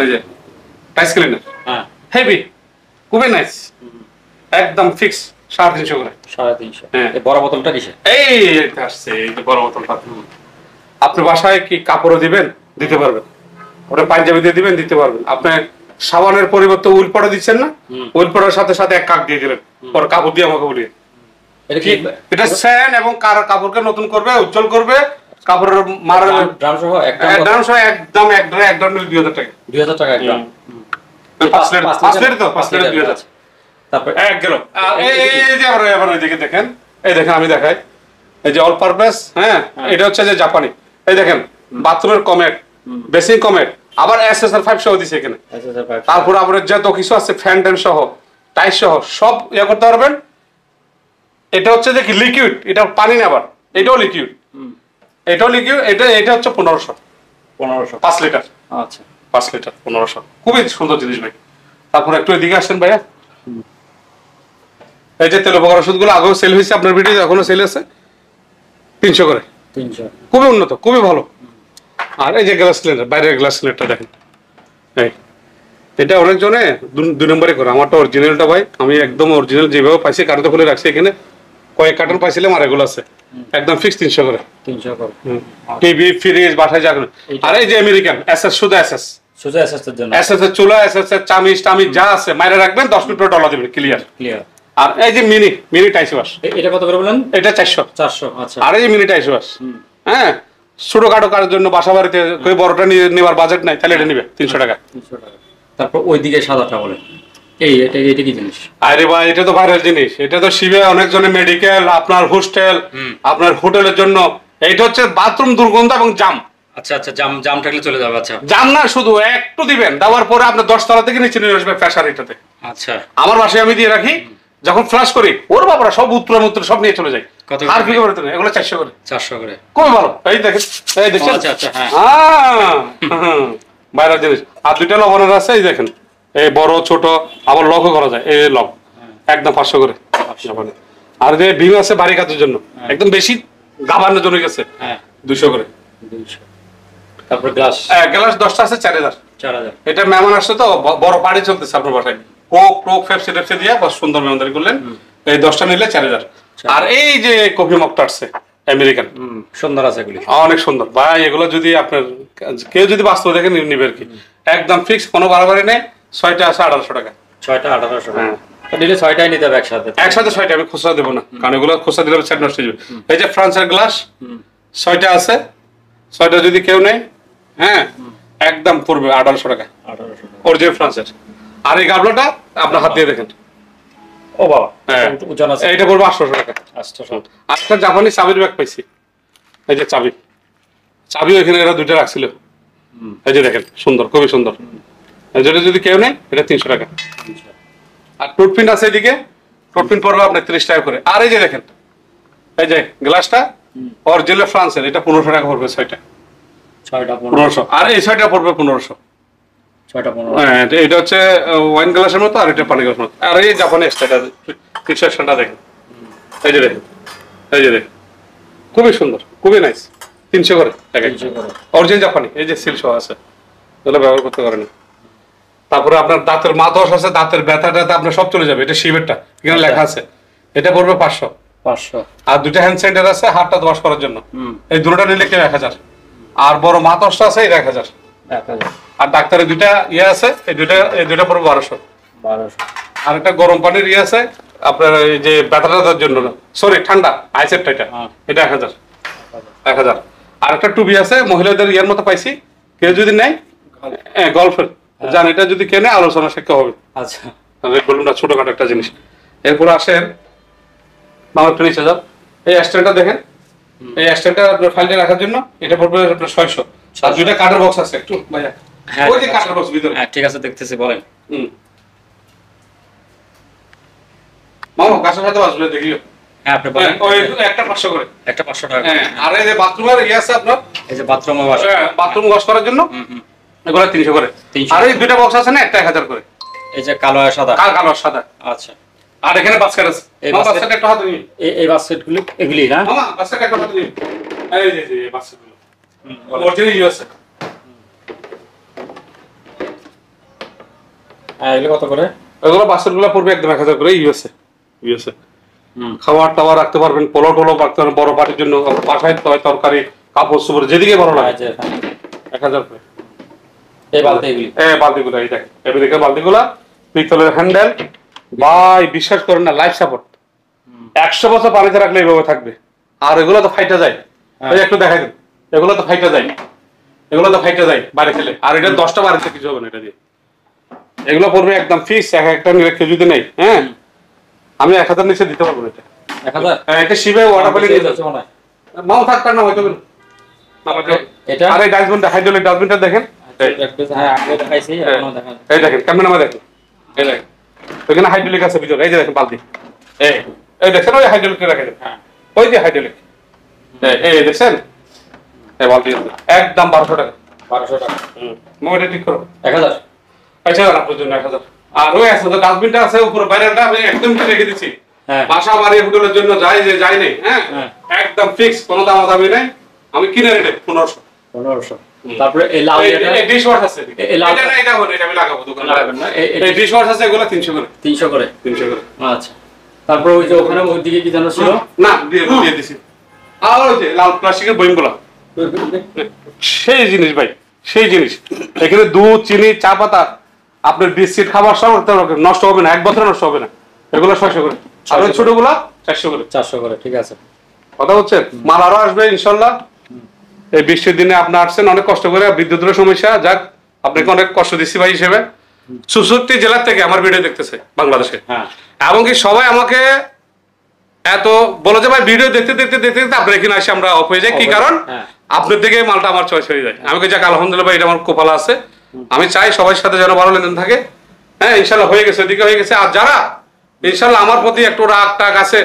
Speaker 2: এই যে টাইস ক্লিনার,
Speaker 1: হ্যাঁ
Speaker 2: হেভি, খুবই নাইস, একদম ফিক্স 350 করে।
Speaker 1: 350।
Speaker 2: হ্যাঁ।
Speaker 1: এই বড় বোতলটা কিসে?
Speaker 2: এই এটা আসছে, এই যে বড় বোতলটা। আপনি বাসায় কি কাপড়ও দিবেন, দিতে পারবেন, ওটা পাঞ্জাবি দিয়ে দিবেন, দিতে পারবেন। আপনি সাবানের পরিবর্তে উইল পাউডার দিচ্ছেন না, উইল পাউডারের সাথে সাথে 1 কাপ দিয়ে দিলেন, পরে কাপড় দিয়ে আমাকে বলিয়ে,
Speaker 1: এটা কি
Speaker 2: এটা স্যান এবং কাপড়কে নতুন করবে, উজ্জ্বল করবে, কাপড়ের মার
Speaker 1: ড্রাম সহ একটা
Speaker 2: একদম একদম একদম 2000 টাকা।
Speaker 1: 2000 টাকা একটা।
Speaker 2: 5 লিটার তো, 5 লিটার 2000।
Speaker 1: তারপর
Speaker 2: এক গেল। এই যে আবার ওইদিকে দেখেন, এই দেখেন আমি দেখাই, এই যে অল পারপাস, হ্যাঁ এটা হচ্ছে যে জাপানি, এই দেখেন বাথরুমের কমেট, বেসিন কমেট, আবার এসএসআর 5 সহ দিছে এখানে। তারপর আবার যত কিছু আছে, ফ্যান ট্যান সহ, টাইস সহ সব ইয়ে করতে পারবেন। এটা হচ্ছে যে কি লিকুইড, এটা পানি না, আবার এটাও লিকুইড, এটাও লিকুইড, এটা হচ্ছে 1500। 5 লিটার।
Speaker 1: আচ্ছা
Speaker 2: 5 লিটার 1500, খুবই সুন্দর জিনিস ভাই। তারপর একটু এদিকে আসেন ভাইয়া, এই যে তেল উপকরণ ওষুধগুলো আগেও সেল হয়েছে, আপনার ভিডিও এখনো সেল আছে 300 করে,
Speaker 1: 300।
Speaker 2: খুবই উন্নত, খুবই ভালো। আর এই যে গ্লাস সিলিন্ডার, বাইরের গ্লাস সিলিন্ডারটা দেখেন, এই এটা অনেকজনে 2 নম্বরই করে, আমারটা অরিজিনালটা ভাই, আমি একদম অরিজিনাল যেভাবে পাইছি কার্টন খুলে রাখছি, এখানে কয়েক কার্টন পাইছিলাম, আর এগুলো আছে একদম ফিক্স 300 করে।
Speaker 1: 300 করে।
Speaker 2: টিভি ফ্রিজ বাসায় যাবেন। আর এই যে আমেরিকান এসএস, শুধু এসএস,
Speaker 1: সোজা এসএসের জন্য।
Speaker 2: এসএস এর চুলা, এসএস এর চামিচ টামিচ যা আছে মাইরে রাখবেন, 10 মিনিট পরে ডলা দিবেন, ক্লিয়ার। আর এই যে মিনি টাইস ওয়াশ,
Speaker 1: এটা কত করে বলেন?
Speaker 2: এটা 400।
Speaker 1: 400। আচ্ছা।
Speaker 2: আর এই যে মিনি টাইস ওয়াশ, হ্যাঁ ছোটখাটো কারোর জন্য বাসা বাড়িতে কই বড়টা নেওয়ার বাজেট নাই, তাহলে এটা নিবে 300 টাকা।
Speaker 1: 300 টাকা। তারপর ওইদিকে সাদাটা বলেন, এটা কি জিনিস?
Speaker 2: আরে ভাই এটা তো ভাইরাল জিনিস, এটা তো শিবে অনেকজনের মেডিকেল, আপনার হোস্টেল, আপনার হোটেলের জন্য। এইটা হচ্ছে বাথরুম দুর্গন্ধ এবং জাম।
Speaker 1: আচ্ছা আচ্ছা, জাম থাকলে চলে যাবে। আচ্ছা
Speaker 2: জাম না, শুধু একটু দিবেন, দেওয়ার পরে আপনার 10 তলা থেকে নিচে নিয়ে আসবে প্রেসার এটাতে।
Speaker 1: আচ্ছা।
Speaker 2: আমার বাসায় আমি দিয়ে রাখি, যখন ফ্লাশ করি ওর বাবারা সব উত্তর সব নিয়ে চলে যায়।
Speaker 1: কত
Speaker 2: আর কি করে এগুলো 400 করে।
Speaker 1: 400 করে,
Speaker 2: খুবই ভালো। এই দেখেন, এই দেখছেন।
Speaker 1: আচ্ছা আচ্ছা, হ্যাঁ
Speaker 2: বাইরের জিনিস। আর 2টা লবণের আছে, এই দেখেন, এই বড় ছোট আবার লকও করা যায়, এই লক একদম 500 করে। আর যে ভিউ আছে বাড়ি কাজের জন্য, একদম বেশি গাবানোর জন্য গেছে,
Speaker 1: হ্যাঁ
Speaker 2: 200 করে।
Speaker 1: 200। তারপর গ্লাস,
Speaker 2: গ্লাস 10টা আছে 4000।
Speaker 1: 4000।
Speaker 2: এটা মেহমান আসছে তো, বড় পার্টি চলতেছে আপনার বাসায়, কোক ফেপসি টেপসি দিয়ে বস সুন্দর মেহমানদারি করলেন, এই 10টা নিলে 4000। আর এই যে কফি মগটা আসছে আমেরিকান,
Speaker 1: সুন্দর আছে এগুলি,
Speaker 2: অনেক সুন্দর ভাই। এগুলো যদি আপনার কেউ যদি বাস্তব দেখে নিবে আর কি, একদম ফিক্স, কোনো বাড়াবাড়ি নেই। 6টা আছে 1800 টাকা।
Speaker 1: 6টা 1800 টাকা। দিলে 6টাই নিতে হবে একসাথে।
Speaker 2: 6টা, আমি খুচরা দেবো না, কারণ এগুলো খুচরা দিলে সেট নষ্ট হয়ে যাবে। এই যে ফ্রান্সের গ্লাস 6টা আছে, 6টা যদি কেউ নেয়, হ্যাঁ একদম পড়বে 1800 টাকা,
Speaker 1: 1800 টাকা
Speaker 2: অরিজিনাল ফ্রান্সের। আর এই গাবলাটা আপনার হাত দিয়ে দেখেন,
Speaker 1: ও বাবা,
Speaker 2: হ্যাঁ
Speaker 1: ওজন আছে।
Speaker 2: এইটা পড়বে 800 টাকা।
Speaker 1: 800।
Speaker 2: আরেকটা জাপানি চাবির ব্যাগ পাইছি, এই যে চাবি ওইখানে এরা 2টা রাখছিল, এই যে দেখেন, সুন্দর, খুবই সুন্দর। যেটা যদি কেউ নেয় এটা 300 টাকা। আর টুথপিন আছে এদিকে, টুথপিন পড়বে আপনার 30 টাকা করে। আর এই যে দেখেন, এই যে গ্লাসটা অরিজিনাল ফ্রান্সের, এটা 1500 টাকা পড়বে। 6টা 1500। আর এই 6টা পড়বে 1500।
Speaker 1: 6টা 1500।
Speaker 2: হ্যাঁ এটা হচ্ছে ওয়াইন গ্লাসের মতো, আর এটা পানি গ্লাসের মতো। আর এই জাপানি স্টাইলটা দেখেন, এই যে দেখেন, এই যে দেখেন, খুবই সুন্দর, খুবই নাইস। 300 করে অরিজিনাল জাপানি, এই যে সিল সহ আছে, এগুলো ব্যবহার করতে পারেন। তারপরে আপনার দাঁতের মাথা আছে, দাঁতের ব্যথাটা আপনার সব চলে যাবে। এটা শিবেরটা, এখানে লেখা আছে, এটা পড়বে 500। আর 2টা হ্যান্ড স্যানিটাইজার আছে হাতটা ওয়াশ করার জন্য, এই দুটোটা নিলে কেউ 1000। আর বড় মাথসটা আছে, এটা 1000। আর ডাক্তারের 2টা ইয়ে আছে, এই দুইটা পড়বে 1200। আর একটা গরম পানির ইয়ে আছে আপনার এই যে ব্যথাটার জন্য, সরি ঠান্ডা আইসেরটা, এটা 1000। আর একটা টুপি আছে মহিলাদের ইয়ের মতো পাইছি, কেউ যদি নেয় গল্ফের জান, এটা যদি কেনে আলোচনা শিক্ষা হবে।
Speaker 1: আচ্ছা,
Speaker 2: বলুন না, ছোটখাটো একটা জিনিস। এরপরে আসেন মামা, একটু নিচে যাও। এই স্ট্যান্ডটা দেখেন, এই স্ট্যান্ডটা আপনার ফাইলটা রাখার জন্য এটা পড়বে আপনার 600। আর 2টা কাঠের বক্স আছে, একটু ভাইয়া ওই যে কাঠের বক্স ভিতরে।
Speaker 1: হ্যাঁ ঠিক আছে, দেখতেছি, বলেন।
Speaker 2: মামা কাছের সাথে আসবে দেখিও।
Speaker 1: হ্যাঁ আপনি বলেন।
Speaker 2: ওই একটা 500 করে,
Speaker 1: একটা 500 টাকা।
Speaker 2: হ্যাঁ। আর এই যে বাথরুমের ইয়ে আছে আপনার,
Speaker 1: এই যে বাথরুমে ওয়াশ,
Speaker 2: বাথরুম ওয়াশ করার জন্য, এগুলো 300 করে। আর এই 2টা বক্স আছে না, একটা 1000 করে।
Speaker 1: এই যে কালো আর সাদা,
Speaker 2: কালো আর সাদা।
Speaker 1: আচ্ছা।
Speaker 2: আর এখানে বাস্কেট আছে, এই বাস্কেটটা একটু হাতে নিন।
Speaker 1: এই বাস্কেটগুলো এগুলি না
Speaker 2: মামা, বাস্কেটটা একটু হাতে নিন। এই যে এই বাস্কেটগুলো অরিজিনাল ইউএস।
Speaker 1: হ্যাঁ, এগুলো কত করে?
Speaker 2: এগুলো বাস্কেটগুলো পড়বে একদম 1000 করে ইউএস। খাবার টাবার রাখতে পারবেন, পোলো টোলো রাখতে পারবেন, বড় পার্টির জন্য, বাসায় তরকারি, কাপড় চোপড় যেদিকে বড় লাগে। 1000 করে।
Speaker 1: এই বালতিগুলি,
Speaker 2: বালতিগুলো এই দেখেন, এদিকে বালতিগুলা, পিতলের হ্যান্ডেল। ভাই বিশ্বাস করেন না, লাইফ সাপোর্ট। 100 বছর পানিতে রাখলে এইভাবে থাকবে। আর এগুলো তো ফাইটা যায়, এই একটু দেখাই দেন, এগুলো তো ফাইটা যায়, এগুলো তো ফাইটা যায় বাইরে খেলে। আর এটা 10টা বাড়িতে কিছু হবে না এটা দিয়ে। এগুলো পড়বে একদম ফিক্স, একটা নিলে কেউ যদি নেই, হ্যাঁ আমি 1000 নিচে দিতে পারবো। এটা
Speaker 1: 1000।
Speaker 2: এটা শিবে ওয়াটার পানি নিয়ে যাচ্ছে
Speaker 1: মনে হয়,
Speaker 2: মাও থাকতার না হয়তো
Speaker 1: এটা।
Speaker 2: আর এই ডাস্টবিনটা, হাইড্রোলিক ডাস্টবিনটা দেখেন।
Speaker 1: হ্যাঁ আগে দেখাইছি, এখনো দেখান।
Speaker 2: এই দেখেন কেমন নামে দেখেন, এই দেখেন ওখানে হাইড্রোলিক আছে ভিতরে, এই যে দেখেন বালতি, এই দেখছেন ওই হাইড্রোলিক রাখেন, হ্যাঁ ওই যে হাইড্রোলিক, এই দেখছেন এই বালতি একদম 1200 টাকা।
Speaker 1: 1200 টাকা।
Speaker 2: মোবাইলটা ঠিক করো।
Speaker 1: 1000।
Speaker 2: আচ্ছা আপনার জন্য 1000। আর ওই আছে তো ডাস্টবিনটা আছে উপরে, বাইরেটা আমি একদম রেখে দিচ্ছি। বাসা বাড়ি হোটেলের জন্য যাই নেই, হ্যাঁ একদম ফিক্স, কোনো দামি নাই। আমি কিনে রেটে 1500।
Speaker 1: তারপরে এই লাল
Speaker 2: এই ডিশ ওয়াশ আছে, এটা না এটা হবে, এটা আমি লাগাবো দোকানে লাগাবেন না। এই ডিশ ওয়াশ আছে, এগুলো 300 করে।
Speaker 1: 300 করে। আচ্ছা। তারপর ওই যে ওখানে ওইদিকে কি জানো ছিল
Speaker 2: না, দিয়ে দিছি। আর ওই যে লাল প্লাস্টিকের বইমগুলো, সেই জিনিস ভাই, সেই জিনিস। এখানে দুধ, চিনি, চা পাতা, আপনার বিস্কিট, খাবার সব নষ্ট হবে না, 1 বছর নষ্ট হবে না। এগুলো 600 করে। আর ওই ছোটগুলা 400 করে।
Speaker 1: 400 করে, ঠিক আছে। কথা
Speaker 2: হচ্ছে মাল আরো আসবে ইনশাল্লাহ। এই বৃষ্টির দিনে আপনি আসছেন অনেক কষ্ট করে, বিদ্যুতের সমস্যা, যাক আপনাকে অনেক কষ্ট দিচ্ছি ভাই হিসেবে। 64 জেলার থেকে আমার ভিডিও দেখতেছে বাংলাদেশে, এমনকি সবাই আমাকে এত বলে যে ভাই ভিডিও দেখতে দেখতে দেখতে দেখতে আপনার এখানে আসে আমরা অফ হয়ে যাই। কি কারণ? আপনার থেকে মালটা আমার চয়েস হয়ে যায়। আমি যাক আলহামদুলিল্লাহ, এটা আমার কপালে আছে। আমি চাই সবার সাথে যেন ভালো লেনদেন থাকে। হ্যাঁ ইনশাল্লাহ হয়ে গেছে, এদিকে হয়ে গেছে। আর যারা ইনশাল্লাহ আমার প্রতি একটু রাগ টাগ আছে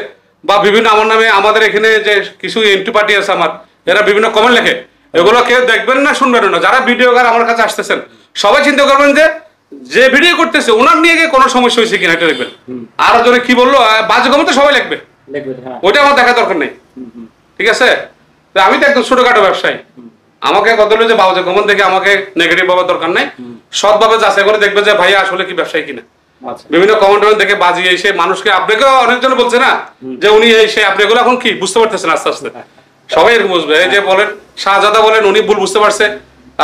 Speaker 2: বা বিভিন্ন আমার নামে, আমাদের এখানে যে কিছু এন্টি পার্টি আছে আমার, এরা বিভিন্ন কমেন্ট লেখে, এগুলো কেউ দেখবেন না, শুনবেন না। যারা ভিডিওকার আমার কাছে আসতেছেন সবাই চিন্তা করবেন যে ভিডিও করতেছে ওনার নিয়ে গিয়ে কোনো সমস্যা হয়েছে কিনা এটা দেখবেন। আর জনে কি বললো বাজে কমেন্ট তো সবাই লিখবে, ওইটা আমার দেখা দরকার নেই, ঠিক আছে? আমি তো একদম ছোটখাটো ব্যবসায়ী, আমাকে কত যে বাজে কমেন্ট দেখে আমাকে নেগেটিভ ভাবার দরকার নেই। সৎভাবে যাচাই করে দেখবে যে ভাই আসলে কি ব্যবসায়ী কিনা। বিভিন্ন কমেন্ট দেখে বাজিয়ে এসে মানুষকে, আপনাকেও অনেকজন বলছে না যে উনি এসে, আপনি এগুলো এখন কি বুঝতে পারতেছেন আস্তে আস্তে, সবাই এরকম বুঝবে। এই যে বলেন শাহজাদা বলেন, উনি ভুল বুঝতে পারছে,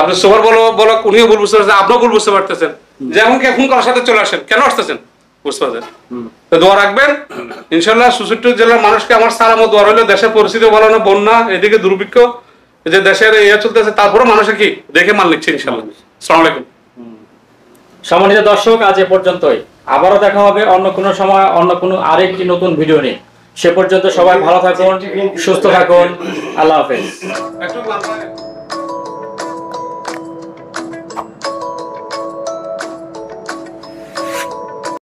Speaker 2: আপনি সোহর বলো উনিও ভুল বুঝতে পারছেন, আপনিও ভুল বুঝতে পারতেছেন। যেমন কি এখন করার সাথে চলে আসেন, কেন আসতেছেন বুঝতে পারছেন? তো দোয়া রাখবেন ইনশাল্লাহ। 64 জেলার মানুষকে আমার সালাম ও দোয়া রইল। দেশের পরিস্থিতি ভালো না, বন্যা, এদিকে দুর্ভিক্ষ, যে দেশের ইয়ে চলতেছে, তারপরে মানুষের কি দেখে মাল নিচ্ছে ইনশাল্লাহ। আসসালামু আলাইকুম।
Speaker 1: সম্মানিত দর্শক, আজ এ পর্যন্তই। আবারও দেখা হবে অন্য কোনো সময়, অন্য কোনো আরেকটি নতুন ভিডিও নিয়ে। সে পর্যন্ত সবাই ভালো থাকুন, সুস্থ থাকুন। আল্লাহ হাফেজ।